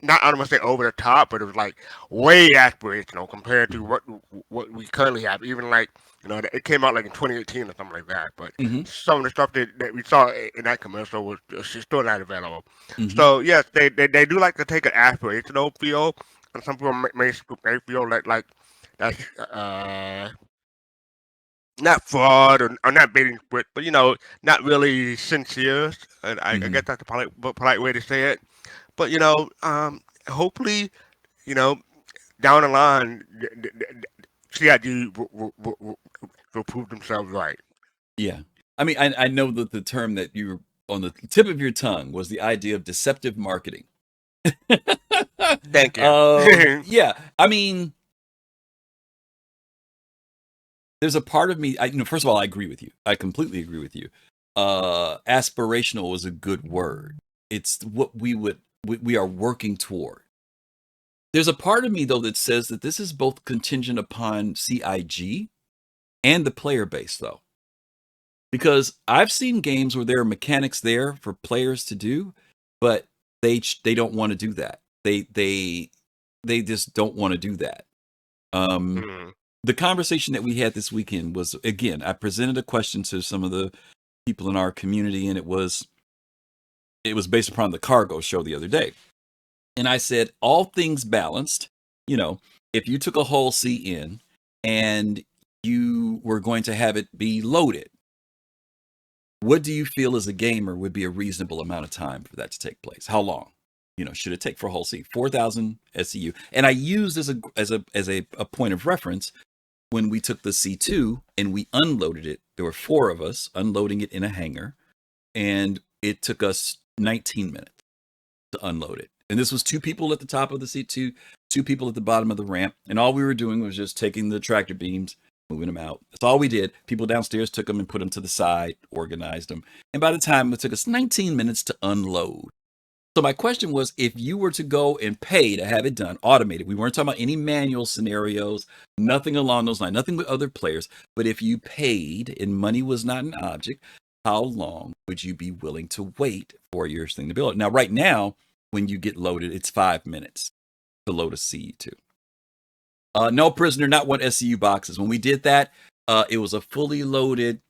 not, I don't want to say over the top, but it was like way aspirational compared to what we currently have. Even like it came out like in 2018 or something like that. But some of the stuff that we saw in that commercial was still not available. So yes, they do like to take an aspirational feel, and some people may feel like that's not fraud or not baiting split, but not really sincere. And I guess that's a polite way to say it. But hopefully, down the line, CIG will prove themselves right. Yeah, I mean, I know that the term that you were on the tip of your tongue was the idea of deceptive marketing. Thank you. Yeah, I mean, there's a part of me. First of all, I agree with you. I completely agree with you. Aspirational is a good word. It's what we are working toward. There's a part of me, though, that says that this is both contingent upon CIG and the player base, though. Because I've seen games where there are mechanics there for players to do, but they don't want to do that. They just don't want to do that. The conversation that we had this weekend was, again, I presented a question to some of the people in our community, and it was based upon the cargo show the other day. And I said, all things balanced, if you took a whole C in and you were going to have it be loaded, what do you feel as a gamer would be a reasonable amount of time for that to take place? How long? Should it take for a whole C? 4,000 SCU. And I used as a point of reference when we took the C2 and we unloaded it. There were 4 of us unloading it in a hangar, and it took us 19 minutes to unload it. And this was 2 people at the top of the C2, 2 people at the bottom of the ramp. And all we were doing was just taking the tractor beams, moving them out. That's all we did. People downstairs took them and put them to the side, organized them. And by the time it took us 19 minutes to unload. So my question was, if you were to go and pay to have it done, automated, we weren't talking about any manual scenarios, nothing along those lines, nothing with other players. But if you paid and money was not an object, how long would you be willing to wait for your thing to build? Now, right now, when you get loaded, it's 5 minutes to load a C2. No prisoner, not 1 SCU boxes. When we did that, it was a fully loaded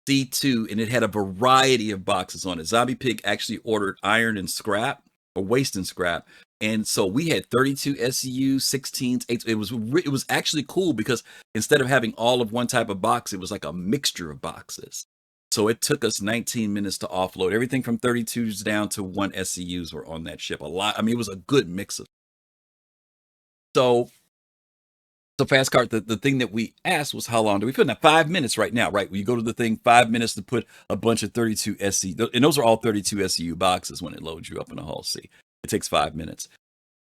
C2, and it had a variety of boxes on it. Zombie Pig actually ordered iron and scrap, or waste and scrap. And so we had 32 SCU, 16s, 8s. It was actually cool because instead of having all of one type of box, it was like a mixture of boxes. So it took us 19 minutes to offload. Everything from 32s down to 1 SCUs were on that ship. A lot. I mean, it was a good mix of. So Fast Cart, the thing that we asked was, how long do we feel? Now, 5 minutes right now, right? When you go to the thing, 5 minutes to put a bunch of 32 SCU, and those are all 32 SCU boxes when it loads you up in a Hull C. It takes 5 minutes.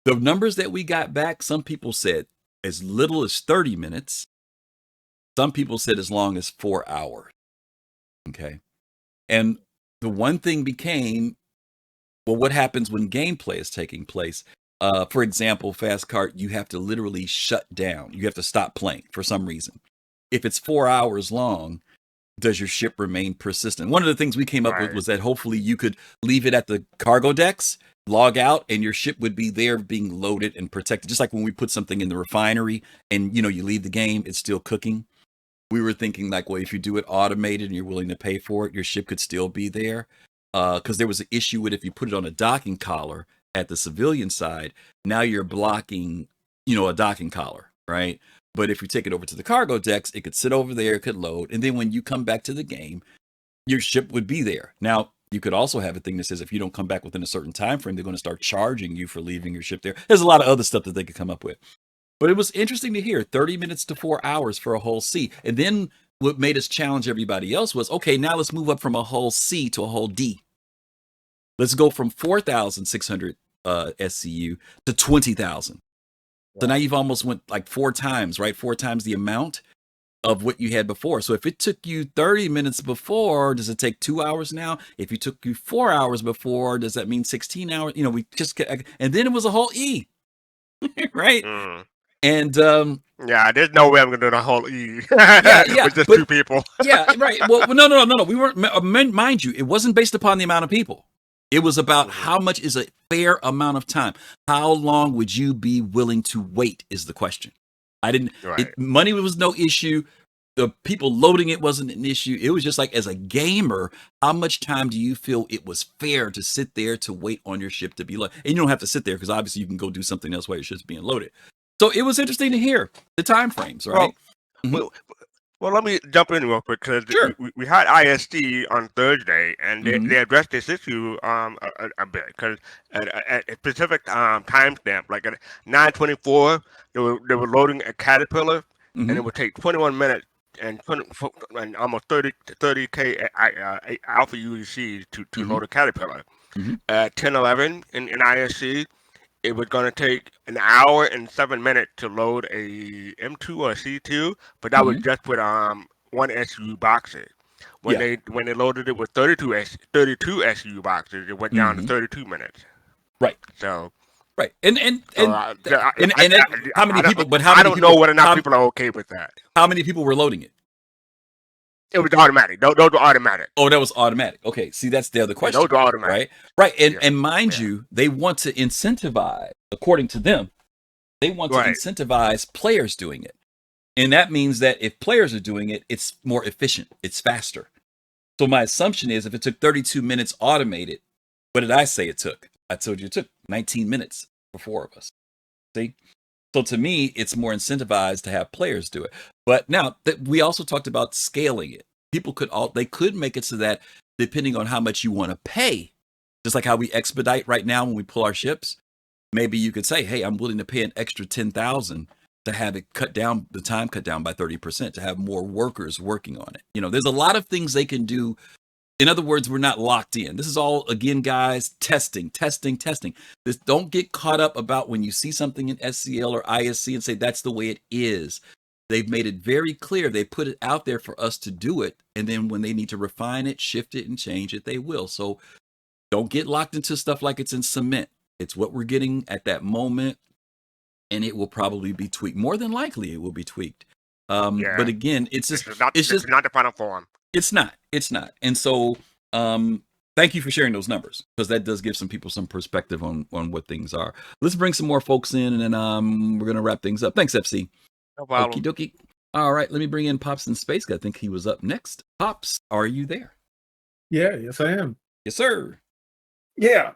The numbers that we got back, some people said as little as 30 minutes. Some people said as long as 4 hours. Okay. And the one thing became, well, what happens when gameplay is taking place? For example, Fast Cart, you have to literally shut down. You have to stop playing for some reason. If it's 4 hours long, does your ship remain persistent? One of the things we came up with was that hopefully you could leave it at the cargo decks, log out, and your ship would be there being loaded and protected. Just like when we put something in the refinery and, you leave the game, it's still cooking. We were thinking like, well, if you do it automated and you're willing to pay for it, your ship could still be there. Because there was an issue with if you put it on a docking collar at the civilian side, now you're blocking, a docking collar, right? But if you take it over to the cargo decks, it could sit over there, it could load. And then when you come back to the game, your ship would be there. Now, you could also have a thing that says if you don't come back within a certain time frame, they're going to start charging you for leaving your ship there. There's a lot of other stuff that they could come up with. But it was interesting to hear 30 minutes to 4 hours for a hull C. And then what made us challenge everybody else was, okay, now let's move up from a hull C to a hull D. Let's go from 4,600 SCU to 20,000. So now you've almost went like 4 times, right? 4 times the amount of what you had before. So if it took you 30 minutes before, does it take 2 hours now? If it took you 4 hours before, does that mean 16 hours? We just, and then it was a whole E, right? And there's no way I'm gonna do the whole E. With just 2 people. Yeah, right. Well, no. We weren't. Mind you, it wasn't based upon the amount of people. It was about how much is a fair amount of time. How long would you be willing to wait is the question. Money was no issue. The people loading it wasn't an issue. It was just like, as a gamer, how much time do you feel it was fair to sit there to wait on your ship to be loaded? And you don't have to sit there because obviously you can go do something else while your ship's being loaded. So it was interesting to hear the time frames, right? Well, let me jump in real quick because we had ISD on Thursday, and they addressed this issue a bit because at a specific timestamp, like at 9:24, they were loading a Caterpillar, and it would take 21 minutes and almost 30K alpha UECs to load a Caterpillar. At 10:11 in ISC, it was going to take an hour and 7 minutes to load a M2 or C2, but that was just with 1 SU boxes. When they loaded it with 32 SU boxes, it went down to 32 minutes. Right. So. Right. And how many people? But how many? I don't know whether or not people are okay with that. How many people were loading it? It was automatic. Those were automatic. Oh, that was automatic. Okay. See, that's the other question. Those were automatic. Right. And mind you, they want to incentivize, according to them, they want to incentivize players doing it. And that means that if players are doing it, it's more efficient. It's faster. So my assumption is if it took 32 minutes automated, what did I say it took? I told you it took 19 minutes for 4 of us. See? So to me, it's more incentivized to have players do it. But now we also talked about scaling it. People could make it so that depending on how much you want to pay, just like how we expedite right now when we pull our ships, maybe you could say, hey, I'm willing to pay an extra 10,000 to have it the time cut down by 30%, to have more workers working on it. There's a lot of things they can do. In other words, we're not locked in. This is all, again, guys, testing. Don't get caught up about when you see something in SCL or ISC and say that's the way it is. They've made it very clear. They put it out there for us to do it. And then when they need to refine it, shift it, and change it, they will. So don't get locked into stuff like it's in cement. It's what we're getting at that moment. And it will probably be tweaked. More than likely, it will be tweaked. But again, it's just not the final form. It's not. And so thank you for sharing those numbers, because that does give some people some perspective on what things are. Let's bring some more folks in, and then we're going to wrap things up. Thanks, FC. No problem. Okie dokie. All right, let me bring in Pops in Space. I think he was up next. Pops, are you there? Yeah, yes, I am. Yes, sir. Yeah.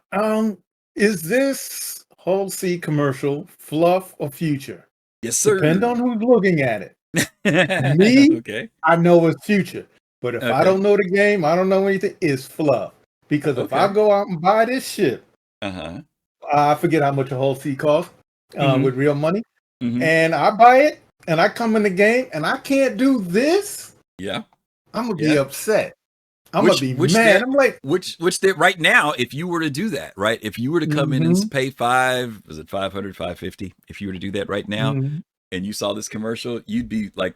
Is this whole C commercial fluff or future? Yes, sir. Depend on who's looking at it. Me, okay. I know it's future. But if I don't know the game, I don't know anything, it's fluff. Because if I go out and buy this ship, I forget how much a whole C costs with real money. And I buy it, and I come in the game, and I can't do this. Yeah. I'm going to be upset. I'm gonna be mad. I'm like, which right now, if you were to do that, right? If you were to come in and pay was it 500, 550? If you were to do that right now, and you saw this commercial, you'd be like,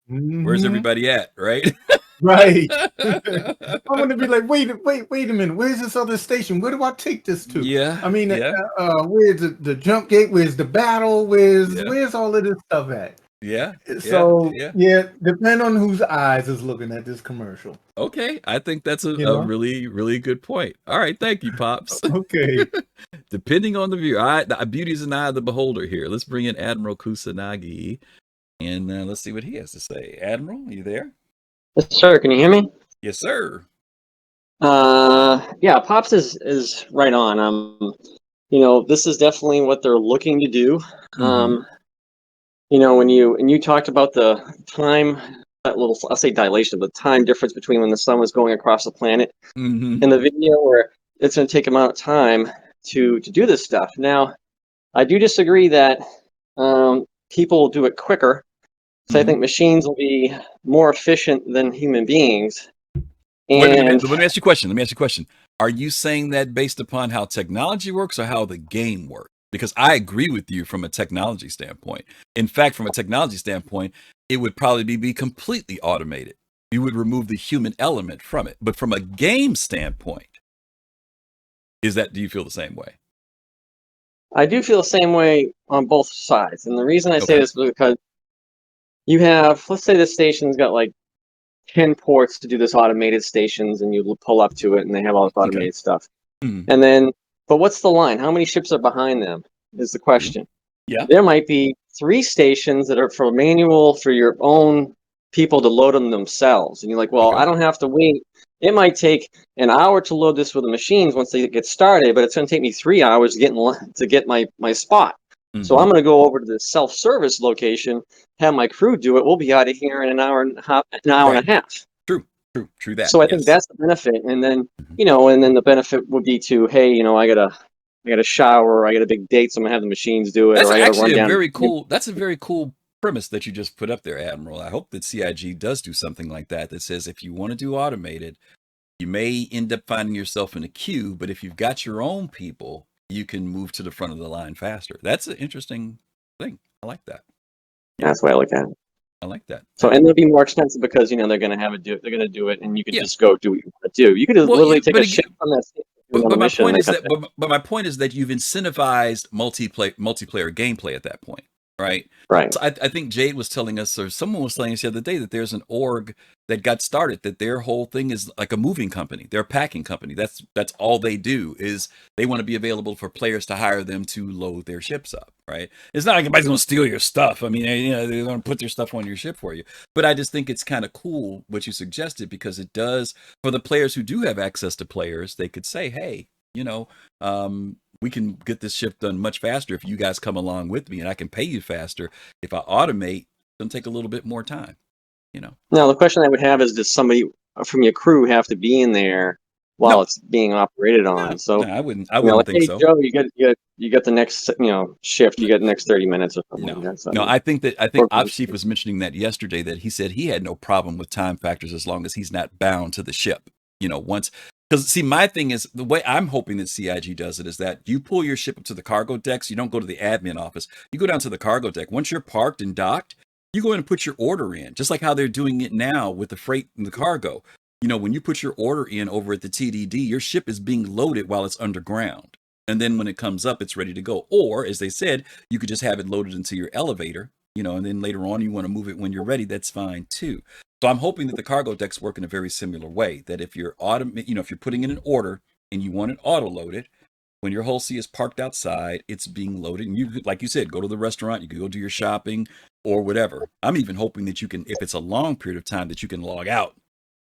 "Where's everybody at?" Right? Right. I'm gonna be like, wait a minute. Where's this other station? Where do I take this to? Yeah. I mean, where's the jump gate? Where's the battle? Where's all of this stuff at? Yeah. So depend on whose eyes is looking at this commercial. Okay, I think that's a really, really good point. All right, thank you, Pops. Okay. Depending on the view. All right, the beauty is an eye of the beholder here. Let's bring in Admiral Kusanagi, and let's see what he has to say. Admiral, are you there? Yes, sir. Can you hear me? Yes, sir. Yeah, Pops is right on. This is definitely what they're looking to do. When you talked about the time, that little, I'll say dilation, but time difference between when the sun was going across the planet in the video, where it's going to take amount of time to do this stuff. Now, I do disagree that people will do it quicker. So I think machines will be more efficient than human beings. Wait a minute. Let me ask you a question. Are you saying that based upon how technology works or how the game works? Because I agree with you from a technology standpoint. In fact, from a technology standpoint, it would probably be completely automated. You would remove the human element from it. But from a game standpoint, do you feel the same way? I do feel the same way on both sides. And the reason I say this is because you have, let's say this station's got like 10 ports to do this automated stations, and you pull up to it and they have all this automated stuff. And then, but what's the line? How many ships are behind them is the question. Yeah. There might be 3 stations that are for manual for your own people to load them themselves. And you're like, well, I don't have to wait. It might take an hour to load this with the machines once they get started, but it's going to take me 3 hours to get my spot. So I'm going to go over to the self-service location, have my crew do it. We'll be out of here in an hour and a half. True that. So I think that's the benefit. And then, and then the benefit would be to, hey, I got a shower, I got a big date, so I'm gonna have the machines do it. That's or I actually run down. very cool. That's a very cool premise that you just put up there, Admiral. I hope that CIG does do something like that says if you want to do automated, you may end up finding yourself in a queue, but if you've got your own people, you can move to the front of the line faster. That's an interesting thing. I like that. That's the way I look at it. I like that. So, and it'll be more expensive because they're going to have it they're going to do it, and you could just go do what you want to do. You could literally take a ship from that station. But my point is my point is that you've incentivized multiplayer gameplay at that point, right? Right. So I think Jade was telling us, or someone was telling us the other day, that there's an org that got started, that their whole thing is like a moving company. They're a packing company. That's all they do, is they want to be available for players to hire them to load their ships up, right? It's not like anybody's going to steal your stuff. I mean, they're going to put their stuff on your ship for you. But I just think it's kind of cool what you suggested, because it does, for the players who do have access to players, they could say, hey, we can get this ship done much faster if you guys come along with me, and I can pay you faster. If I automate, it's going to take a little bit more time, Now, the question I would have is, does somebody from your crew have to be in there while it's being operated on? No, I wouldn't think hey, so. Joe, you get the next shift, you get the next 30 minutes or something like that. So, no, I think Ops Chief was mentioning that yesterday, that he said he had no problem with time factors as long as he's not bound to the ship. Because, see, my thing is, the way I'm hoping that CIG does it is that you pull your ship up to the cargo decks. You don't go to the admin office. You go down to the cargo deck. Once you're parked and docked, you go in and put your order in, just like how they're doing it now with the freight and the cargo. When you put your order in over at the TDD, your ship is being loaded while it's underground. And then when it comes up, it's ready to go. Or, as they said, you could just have it loaded into your elevator, and then later on you want to move it when you're ready. That's fine too. So I'm hoping that the cargo decks work in a very similar way, that if you're if you're putting in an order and you want it auto loaded, when your hull C is parked outside, it's being loaded. And you, like you said, go to the restaurant, you can go do your shopping or whatever. I'm even hoping that you can, if it's a long period of time, that you can log out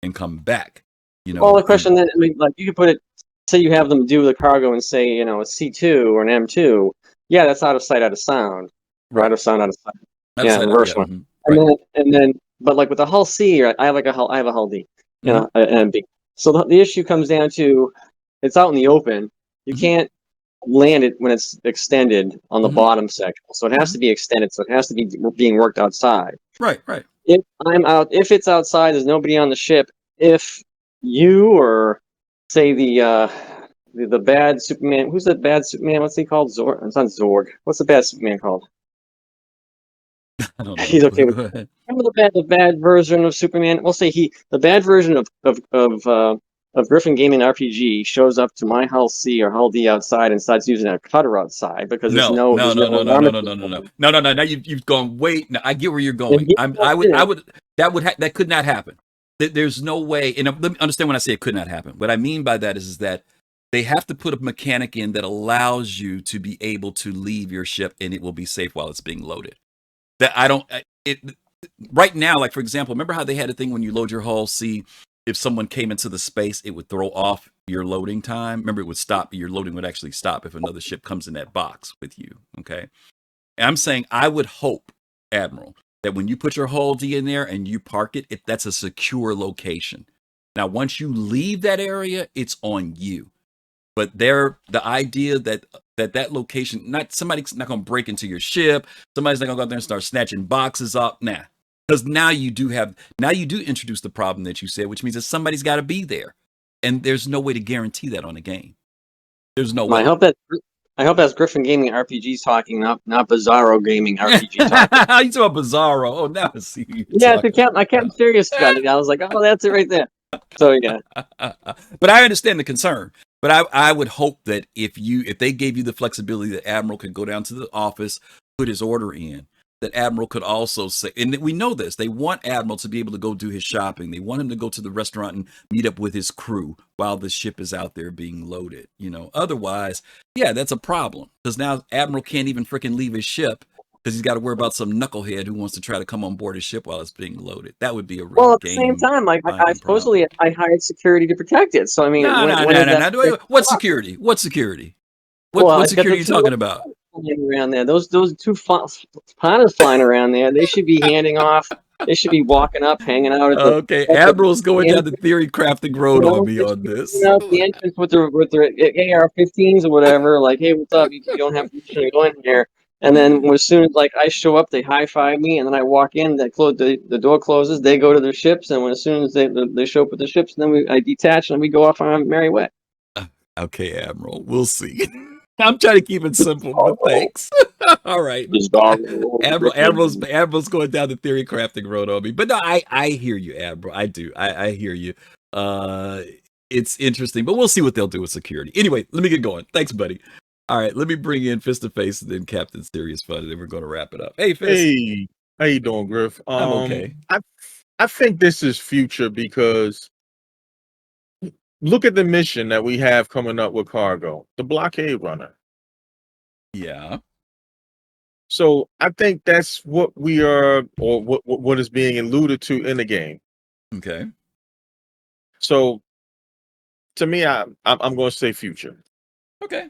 and come back. Well, the question then, like you could put it, say you have them do the cargo and say, a C2 or an M2. Yeah, that's out of sight, out of sound. Right. Out of sound, out of sight. Reverse one. And then, but like with the hull C, I have a hull D, and B. So the issue comes down to, it's out in the open. You can't land it when it's extended on the bottom section. So it has to be extended. So it has to be being worked outside. Right. If it's outside, there's nobody on the ship. If you or say the bad Superman. Who's the bad Superman? What's he called? Zorg. It's not Zorg. What's the bad Superman called? I don't know. He's okay with. Go ahead. Remember the bad version of Superman? We'll say the bad version of Griffin Gaming RPG shows up to my Hull C or Hull D outside and starts using a cutter outside because there's no. Now you've gone way. No, I get where you're going. That could not happen. There's no way. And let me understand when I say it could not happen. What I mean by that is that they have to put a mechanic in that allows you to be able to leave your ship and it will be safe while it's being loaded. That I don't. Right now, like for example, remember how they had a thing when you load your hull, see if someone came into the space, it would throw off your loading time. Remember, it would stop. Your loading would actually stop if another ship comes in that box with you. Okay. And I'm saying I would hope, Admiral, that when you put your hull D in there and you park it, that's a secure location. Now, once you leave that area, it's on you. But the idea that location, somebody's not going to break into your ship. Somebody's not going to go out there and start snatching boxes up. Nah, because now you do introduce the problem that you said, which means that somebody's got to be there, and there's no way to guarantee that on a game. There's no way. I hope that's Griffin Gaming RPGs talking, not Bizarro Gaming RPG talking. You talking about Bizarro? Oh, now I see you. Yeah, I kept serious about it. I was like, oh, that's it right there. So yeah. But I understand the concern. But I would hope that if they gave you the flexibility that Admiral could go down to the office, put his order in, that Admiral could also say, and we know this, they want Admiral to be able to go do his shopping. They want him to go to the restaurant and meet up with his crew while the ship is out there being loaded. Otherwise, yeah, that's a problem because now Admiral can't even freaking leave his ship because he's got to worry about some knucklehead who wants to try to come on board his ship while it's being loaded. That would be a real at the same time, like I supposedly I hired security to protect it. So I mean, no. What security? What security? What security are you talking about? Around there, those two pilots flying around there, they should be handing off. They should be walking up, hanging out. Okay, Admiral's going down the theory crafting road on me on this. The entrance with their AR-15s or whatever. Like, hey, what's up? You don't have to go in here. And then as soon as I show up, they high five me, and then I walk in. The door closes. They go to their ships, and as soon as they show up with the ships, and then I detach and we go off on our merry way. Okay, Admiral, we'll see. I'm trying to keep it simple, but thanks. All right, Admiral's going down the theory crafting road on me, but no, I hear you, Admiral. I do. I hear you. It's interesting, but we'll see what they'll do with security. Anyway, let me get going. Thanks, buddy. All right, let me bring in Fist to Face and then Captain Serious Fun, and then we're going to wrap it up. Hey, Fist. Hey, how you doing, Griff? I'm okay. I think this is future because look at the mission that we have coming up with Cargo, the blockade runner. Yeah. So I think that's what we are, or what is being alluded to in the game. Okay. So to me, I'm going to say future. Okay.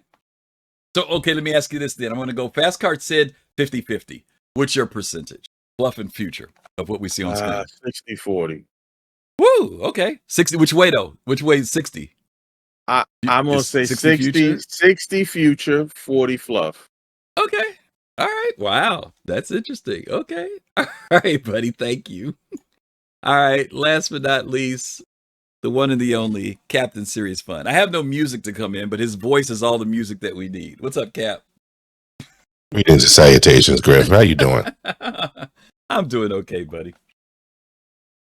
So, okay, let me ask you this then. I'm going to go. Fast Card said 50-50. What's your percentage? Fluff and future of what we see on screen? 60-40. Woo! Okay. 60. Which way, though? Which way is 60? I'm going to say 60 future, 40 fluff. Okay. All right. Wow. That's interesting. Okay. All right, buddy. Thank you. All right. Last but not least, the one and the only Captain Serious Fun. I have no music to come in, but his voice is all the music that we need. What's up, Cap? Greetings and salutations, Griff. How you doing? I'm doing okay, buddy.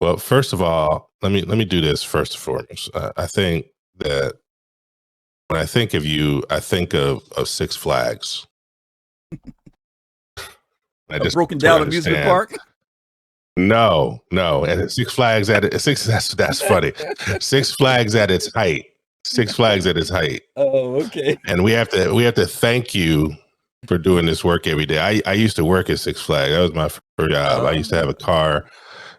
Well, first of all, let me do this first and foremost. I think that when I think of you, I think of Six Flags. Broken down amusement park? No, and Six Flags that's funny. Six Flags at its height. Six Flags at its height. Oh, okay. And we have to thank you for doing this work every day. I used to work at Six Flags. That was my first job. I used to have a car,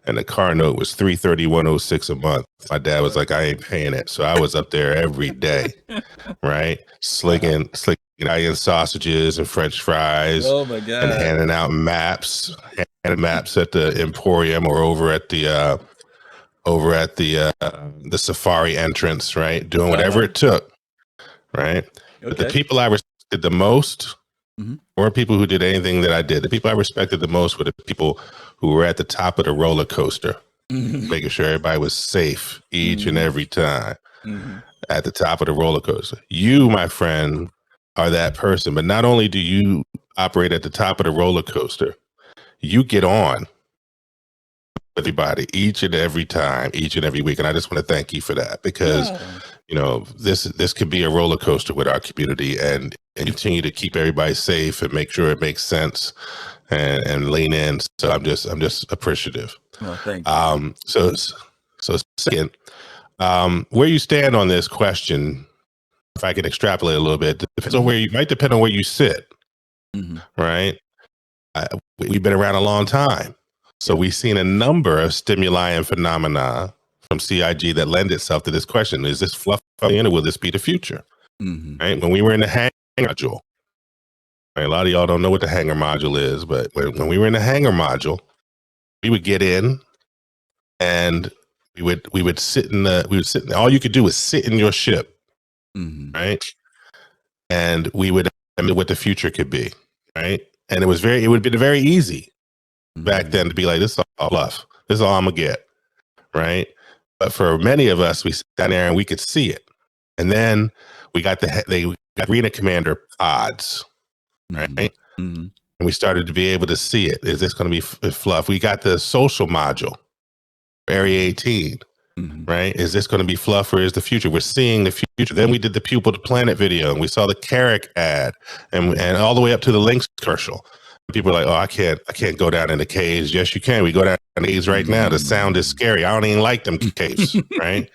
and the car note was $331.06 a month. My dad was like, I ain't paying it, so I was up there every day, right, slicking Italian sausages and French fries. Oh my god! And handing out maps at the Emporium or over at the Safari entrance, right? Doing whatever it took, right? Okay. But the people I respected the most weren't people who did anything that I did. The people I respected the most were the people who were at the top of the roller coaster. making sure everybody was safe each and every time at the top of the roller coaster. You, my friend, are that person. But not only do you operate at the top of the roller coaster, you get on with everybody each and every time, each and every week. And I just want to thank you for that, because you know, this could be a roller coaster with our community, and continue to keep everybody safe and make sure it makes sense and lean in. So I'm just appreciative. Well, thank you. So second, where you stand on this question, if I can extrapolate a little bit, depends on where you might depend on where you sit, right? We've been around a long time, so we've seen a number of stimuli and phenomena from CIG that lend itself to this question: is this fluff in, or will this be the future? Right? When we were in the hangar module, right, a lot of y'all don't know what the hangar module is, but when we were in the hangar module, we would get in, and we would sit in all you could do was sit in your ship, right? And we would imagine what the future could be, right? And it would have been very easy back then to be like, this is all fluff. This is all I'm gonna get, right? But for many of us, we sat down there and we could see it. And then we got the Arena Commander pods, right? And we started to be able to see it. Is this going to be fluff? We got the social module, Area 18, right? Is this going to be fluff, or is the future? We're seeing the future. Then we did the Pupil to Planet video, and we saw the Carrick ad, and all the way up to the Lynx commercial. People are like, oh, I can't go down in the caves. Yes, you can. We go down in the caves right now. The sound is scary. I don't even like them caves, right?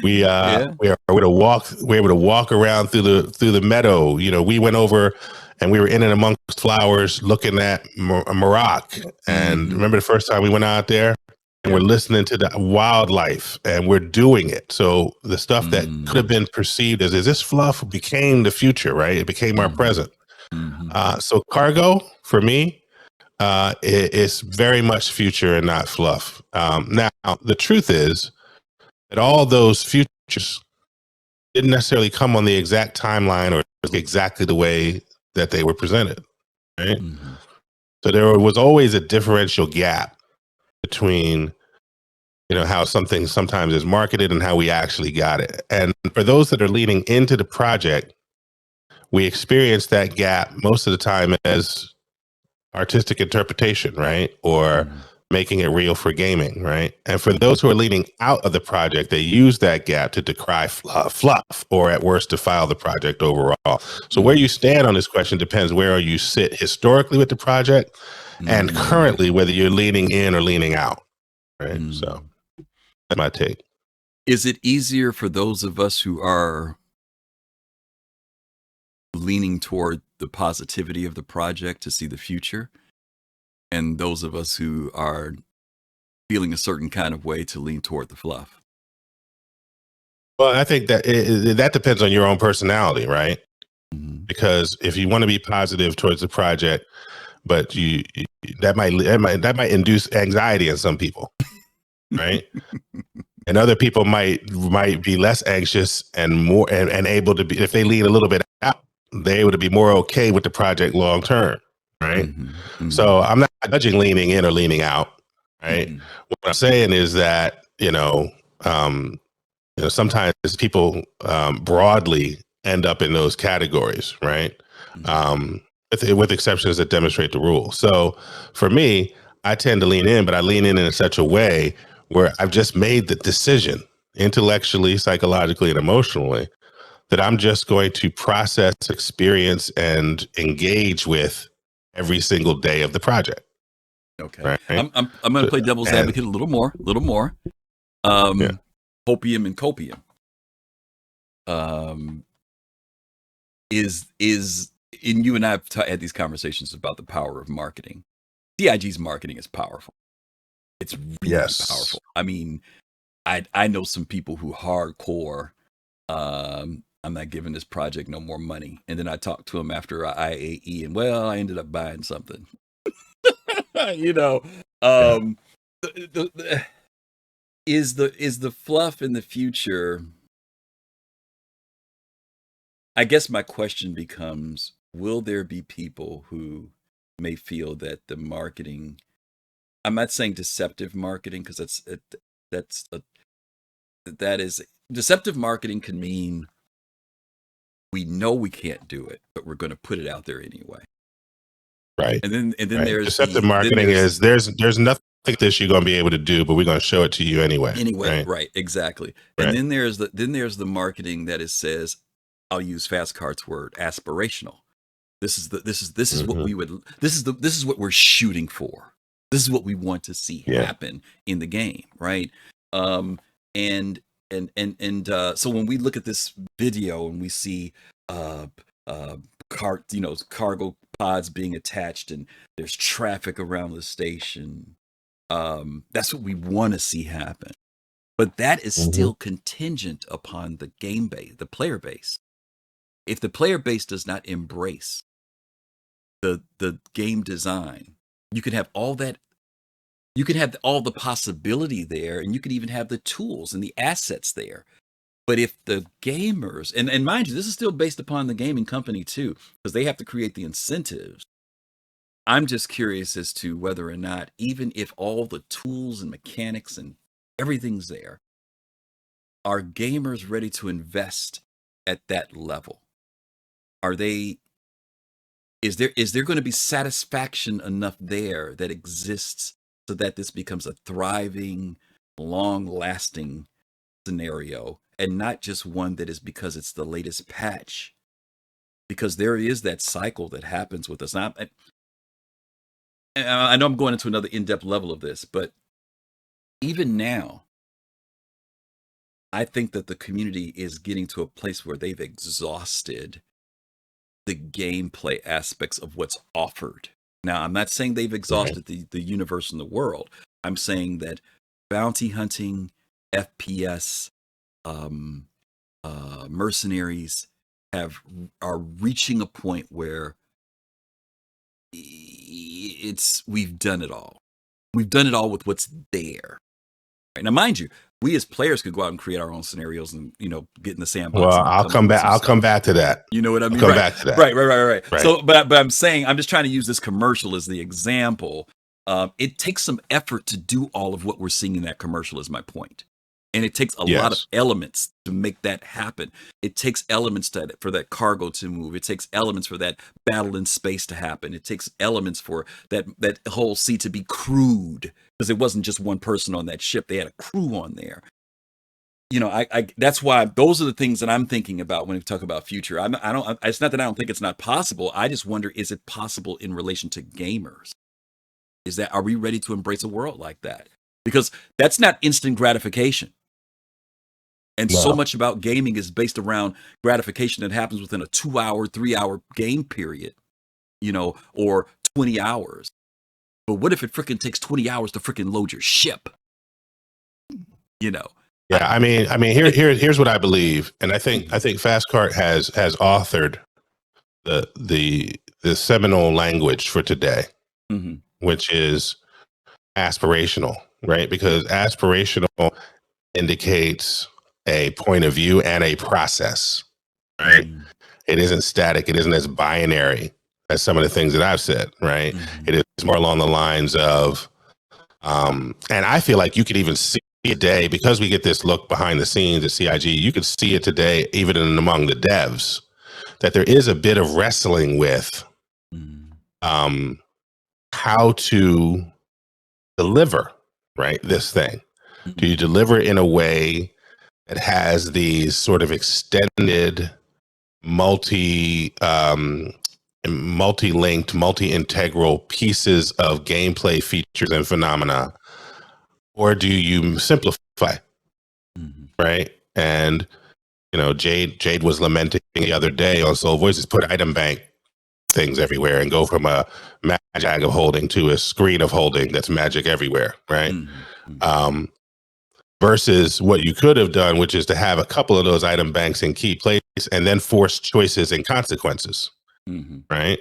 We were able to walk around through the meadow. You know, we went over and we were in and amongst flowers looking at Morocco. And remember the first time we went out there, and we're listening to the wildlife, and we're doing it. So the stuff that could have been perceived as, is this fluff, became the future, right? It became our present. So cargo, for me, it's very much future and not fluff. Now, the truth is that all those futures didn't necessarily come on the exact timeline or exactly the way that they were presented, right? So there was always a differential gap between, you know, how something sometimes is marketed and how we actually got it. And for those that are leaning into the project, we experience that gap most of the time as artistic interpretation, right? Or making it real for gaming, right? And for those who are leaning out of the project, they use that gap to decry fluff, or at worst, defile the project overall. So where you stand on this question depends where you sit historically with the project, and currently whether you're leaning in or leaning out, right? So that's my take. Is it easier for those of us who are leaning toward the positivity of the project to see the future, and those of us who are feeling a certain kind of way to lean toward the fluff? Well, I think that that depends on your own personality, right? Because if you want to be positive towards the project, but that might induce anxiety in some people, right? And other people might be less anxious and more and able to be, if they lean a little bit out, they're able to be more okay with the project long term, right? So I'm not judging leaning in or leaning out, right? What I'm saying is that, sometimes people broadly end up in those categories, right? With exceptions that demonstrate the rule. So for me, I tend to lean in, but I lean in such a way where I've just made the decision intellectually, psychologically, and emotionally that I'm just going to process, experience, and engage with every single day of the project. Okay. Right? I'm going to play devil's advocate a little more. Hopium and copium. And you and I have had these conversations about the power of marketing. CIG's marketing is powerful. It's really powerful. I mean, I know some people who hardcore, I'm not giving this project no more money. And then I talked to them after IAE, and I ended up buying something. Is the fluff in the future? I guess my question becomes, will there be people who may feel that the marketing I'm not saying deceptive marketing because that is deceptive marketing can mean we know we can't do it, but we're going to put it out there anyway. Right. And then right. there's deceptive marketing is there's nothing this you're going to be able to do, but we're going to show it to you anyway. Right, exactly. Right. And then there's the marketing that says, I'll use Fast Cart's word, aspirational. This is what we would this is what we're shooting for. This is what we want to see happen in the game, right? So when we look at this video and we see cargo pods being attached and there's traffic around the station, that's what we want to see happen. But that is still contingent upon the game base, the player base. If the player base does not embrace the game design, you can have all that. You can have all the possibility there, and you can even have the tools and the assets there. But if the gamers, and mind you, this is still based upon the gaming company too, because they have to create the incentives. I'm just curious as to whether or not, even if all the tools and mechanics and everything's there, are gamers ready to invest at that level? Are they? Is there going to be satisfaction enough there that exists so that this becomes a thriving, long-lasting scenario, and not just one that is because it's the latest patch? Because there is that cycle that happens with us. I know I'm going into another in-depth level of this, but even now, I think that the community is getting to a place where they've exhausted the gameplay aspects of what's offered. Now, I'm not saying they've exhausted the universe and the world. I'm saying that bounty hunting, FPS, mercenaries are reaching a point where we've done it all. We've done it all with what's there. Right? Now, mind you, we as players could go out and create our own scenarios and, get in the sandbox. Well, I'll come back to that. You know what I mean? Come back to that. Right. So, but I'm saying, I'm just trying to use this commercial as the example. It takes some effort to do all of what we're seeing in that commercial, is my point. And it takes a lot of elements to make that happen. It takes elements for that cargo to move. It takes elements for that battle in space to happen. It takes elements for that whole sea to be crewed, because it wasn't just one person on that ship. They had a crew on there. That's why those are the things that I'm thinking about when we talk about future. It's not that I don't think it's not possible. I just wonder, is it possible in relation to gamers? Are we ready to embrace a world like that? Because that's not instant gratification. And so much about gaming is based around gratification that happens within a 2-hour, 3-hour game period, or 20 hours. But what if it freaking takes 20 hours to freaking load your ship? Yeah, I mean, here's what I believe, and I think Fastcart has authored the seminal language for today, which is aspirational, right? Because aspirational indicates a point of view and a process, right? It isn't static. It isn't as binary as some of the things that I've said, right? It is more along the lines of, and I feel like you could even see it today, because we get this look behind the scenes at CIG, you could see it today, even among the devs, that there is a bit of wrestling with how to deliver, right, this thing. Do you deliver it in a way that has these sort of extended, multi-linked, multi-integral pieces of gameplay features and phenomena? Or do you simplify, right? And, Jade was lamenting the other day on Soul Voices, put item bank things everywhere and go from a magic of holding to a screen of holding that's magic everywhere, right? Versus what you could have done, which is to have a couple of those item banks in key places and then force choices and consequences, right?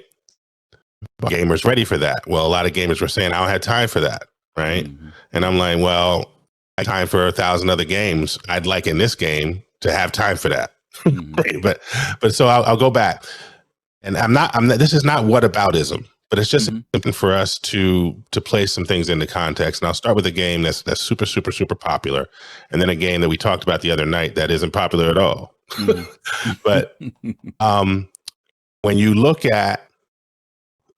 Gamers ready for that. Well, a lot of gamers were saying, I don't have time for that, right? And I'm like, well, I have time for 1,000 other games. I'd like in this game to have time for that. But so I'll go back. And I'm not, this is not whataboutism, but it's just important for us to place some things into context. And I'll start with a game that's super, super, super popular, and then a game that we talked about the other night that isn't popular at all. But when you look at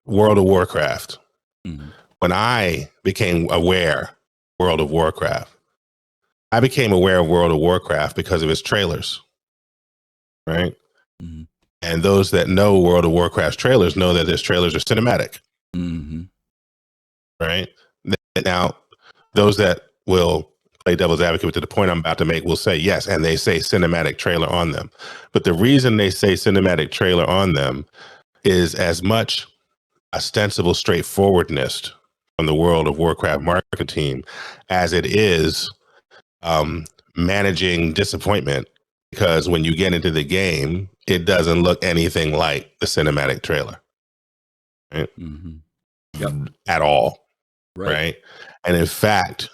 World of Warcraft, when I became aware of World of Warcraft, I became aware of World of Warcraft because of its trailers, right? And those that know World of Warcraft's trailers know that its trailers are cinematic, right? Now, those that will play devil's advocate to the point I'm about to make will say yes, and they say cinematic trailer on them. But the reason they say cinematic trailer on them is as much ostensible straightforwardness from the World of Warcraft marketing team as it is managing disappointment, because when you get into the game, it doesn't look anything like the cinematic trailer, right? At all, right? And in fact,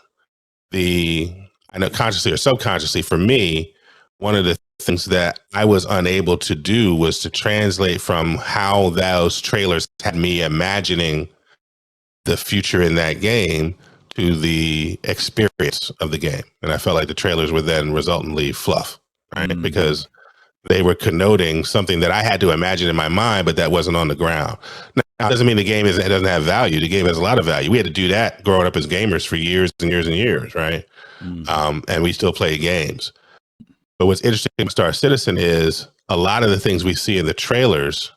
I know consciously or subconsciously for me, one of the things that I was unable to do was to translate from how those trailers had me imagining the future in that game to the experience of the game. And I felt like the trailers were then resultantly fluff, right? Because they were connoting something that I had to imagine in my mind, but that wasn't on the ground. Now, it doesn't mean the game doesn't have value. The game has a lot of value. We had to do that growing up as gamers for years and years and years, right? And we still play games. But what's interesting with Star Citizen is a lot of the things we see in the trailers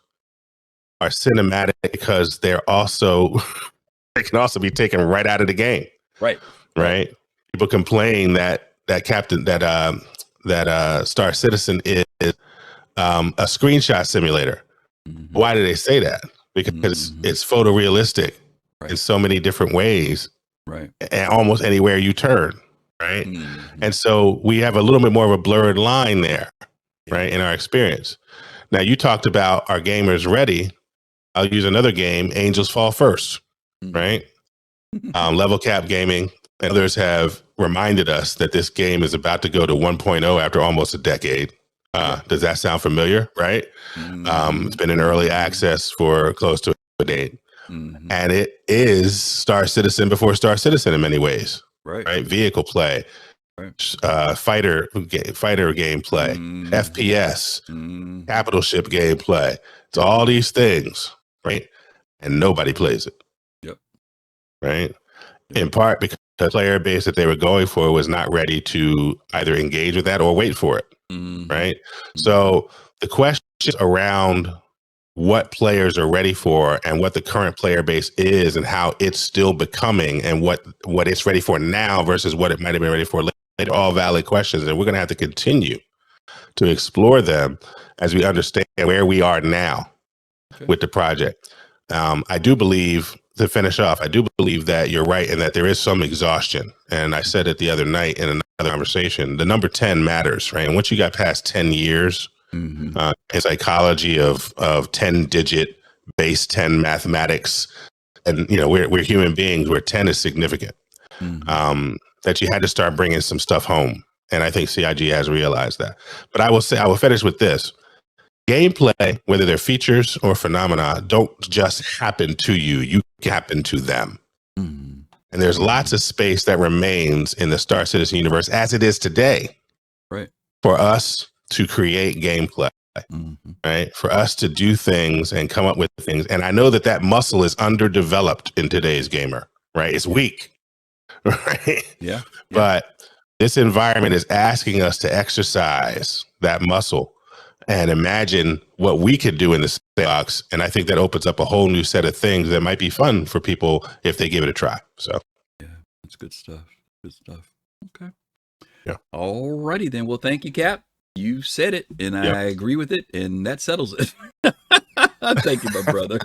are cinematic because they're also they can also be taken right out of the game. Right. People complain that Star Citizen is a screenshot simulator. Why do they say that? Because it's photorealistic in so many different ways, and almost anywhere you turn, right? And so we have a little bit more of a blurred line there, right, in our experience. Now, you talked about our gamers ready. I'll use another game, Angels Fall First, right? Level Cap Gaming and others have reminded us that this game is about to go to 1.0 after almost a decade. Does that sound familiar, right? It's been in early access for close to a decade. And it is Star Citizen before Star Citizen in many ways, right? Vehicle play, fighter gameplay, FPS, capital ship gameplay. It's all these things, right? And nobody plays it. Right? In part because the player base that they were going for was not ready to either engage with that or wait for it. Right? So the questions around what players are ready for and what the current player base is and how it's still becoming and what it's ready for now versus what it might have been ready for later, are all valid questions. And we're going to have to continue to explore them as we understand where we are now with the project. I do believe, to finish off, I do believe that you're right and that there is some exhaustion. And I said it the other night in another conversation, the number 10 matters, right? And once you got past 10 years, in psychology of 10-digit base 10 mathematics, and we're human beings where 10 is significant, that you had to start bringing some stuff home. And I think CIG has realized that. But I will finish with this. Gameplay, whether they're features or phenomena, don't just happen to you. You happen to them. And there's lots of space that remains in the Star Citizen universe as it is today, right, for us to create gameplay, right, for us to do things and come up with things. And I know that muscle is underdeveloped in today's gamer, right? It's weak, right? Yeah. But this environment is asking us to exercise that muscle and imagine what we could do in the sandbox. And I think that opens up a whole new set of things that might be fun for people if they give it a try. So, yeah, that's good stuff. Good stuff. Okay. Yeah. All righty then. Well, thank you, Cap. You said it, and I agree with it, and that settles it. Thank you, my brother.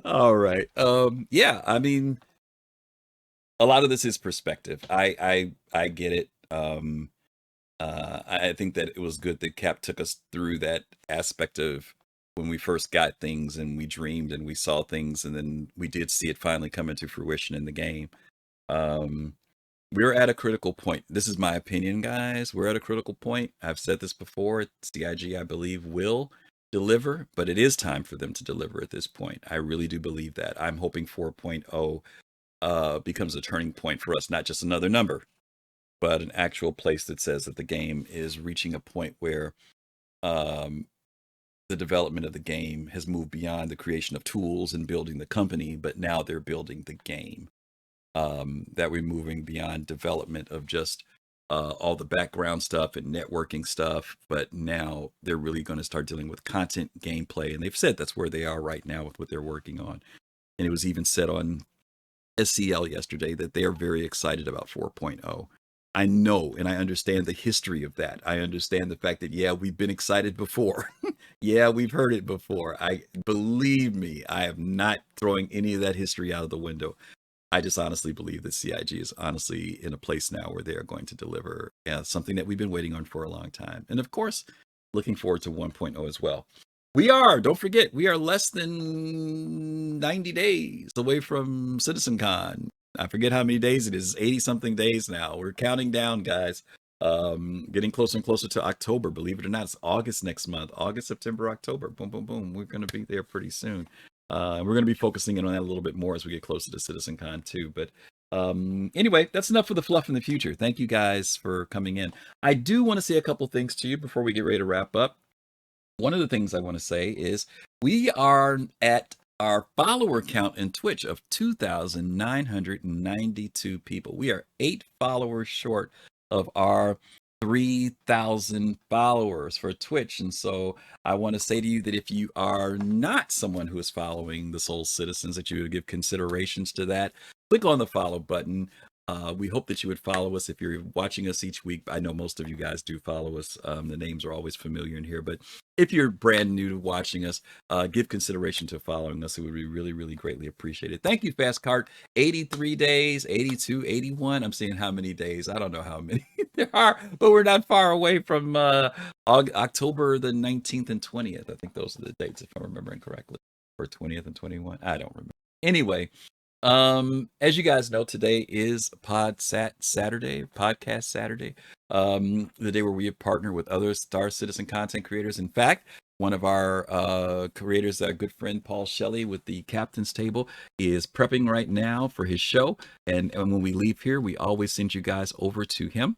All right. Yeah, I mean, a lot of this is perspective. I get it. I think that it was good that Cap took us through that aspect of when we first got things and we dreamed and we saw things and then we did see it finally come into fruition in the game. We're at a critical point. This is my opinion, guys. We're at a critical point. I've said this before. CIG, I believe, will deliver, but it is time for them to deliver at this point. I really do believe that. I'm hoping 4.0 becomes a turning point for us, not just another number, but an actual place that says that the game is reaching a point where the development of the game has moved beyond the creation of tools and building the company, but now they're building the game. That we're moving beyond development of just all the background stuff and networking stuff, but now they're really going to start dealing with content, gameplay, and they've said that's where they are right now with what they're working on. And it was even said on SCL yesterday that they are very excited about 4.0. I know and I understand the history of that. I understand the fact that, yeah, we've been excited before. Yeah, we've heard it before. Believe me, I am not throwing any of that history out of the window. I just honestly believe that CIG is honestly in a place now where they are going to deliver something that we've been waiting on for a long time. And of course, looking forward to 1.0 as well. Don't forget, we are less than 90 days away from CitizenCon. I forget how many days it is, 80 something days now. We're counting down, guys. Getting closer and closer to October. Believe it or not, it's August next month. August, September, October. Boom, boom, boom. We're going to be there pretty soon. We're going to be focusing in on that a little bit more as we get closer to CitizenCon too. But anyway, that's enough for the fluff in the future. Thank you guys for coming in. I do want to say a couple things to you before we get ready to wrap up. One of the things I want to say is we are at our follower count in Twitch of 2,992 people. We are 8 followers short of our 3,000 followers for Twitch. And so I want to say to you that if you are not someone who is following the Soul Citizens, that you would give considerations to that. Click on the follow button. We hope that you would follow us if you're watching us each week. I know most of you guys do follow us. The names are always familiar in here, but if you're brand new to watching us, give consideration to following us. It would be really, really greatly appreciated. Thank you, Fast Cart. 83 days, 82, 81. I'm seeing how many days. I don't know how many there are, but we're not far away from October the 19th and 20th. I think those are the dates, if I'm remembering correctly, or 20th and 21. I don't remember. Anyway, as you guys know, today is podcast Saturday, the day where we partner with other Star Citizen content creators. In fact, one of our creators, our good friend Paul Shelley with the Captain's Table, is prepping right now for his show. And when we leave here, we always send you guys over to him.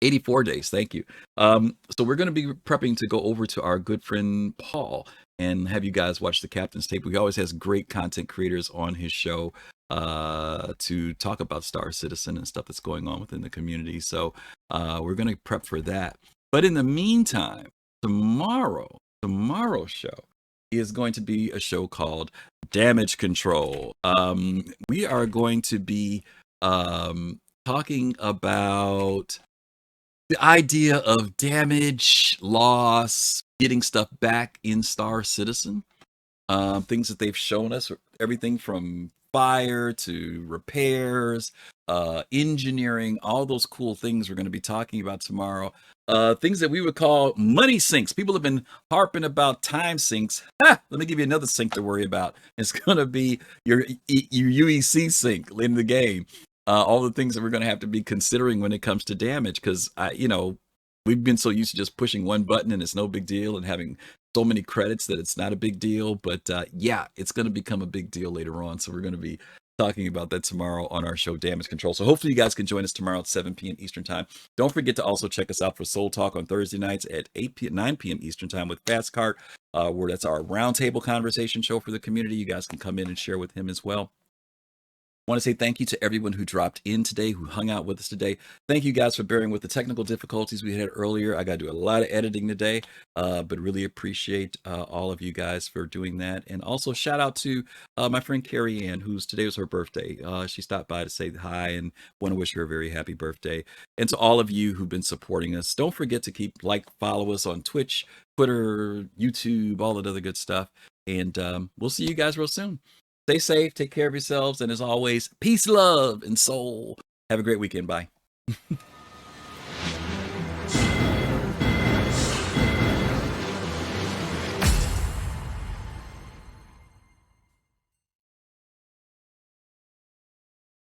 84 days, thank you. So we're going to be prepping to go over to our good friend Paul and have you guys watch the Captain's Table. He always has great content creators on his show to talk about Star Citizen and stuff that's going on within the community. So we're going to prep for that. But in the meantime, tomorrow's show is going to be a show called Damage Control. We are going to be talking about the idea of damage, loss, getting stuff back in Star Citizen. Things that they've shown us, everything from fire to repairs, engineering, all those cool things we're going to be talking about tomorrow. Things that we would call money sinks. People have been harping about time sinks. Let me give you another sink to worry about. It's going to be your UEC sink in the game. All the things that we're going to have to be considering when it comes to damage, because we've been so used to just pushing one button and it's no big deal, and having so many credits that it's not a big deal. But yeah, it's going to become a big deal later on. So we're going to be talking about that tomorrow on our show Damage Control. So hopefully you guys can join us tomorrow at 7 p.m. Eastern Time. Don't forget to also check us out for Soul Talk on Thursday nights at 9 p.m. Eastern Time with Fast Cart, where that's our roundtable conversation show for the community. You guys can come in and share with him as well. I want to say thank you to everyone who dropped in today, who hung out with us today. Thank you guys for bearing with the technical difficulties we had earlier. I got to do a lot of editing today, but really appreciate all of you guys for doing that. And also shout out to my friend Carrie Ann, today was her birthday. She stopped by to say hi and want to wish her a very happy birthday. And to all of you who've been supporting us, don't forget to follow us on Twitch, Twitter, YouTube, all that other good stuff. And we'll see you guys real soon. Stay safe, take care of yourselves, and as always, peace, love, and soul. Have a great weekend. Bye.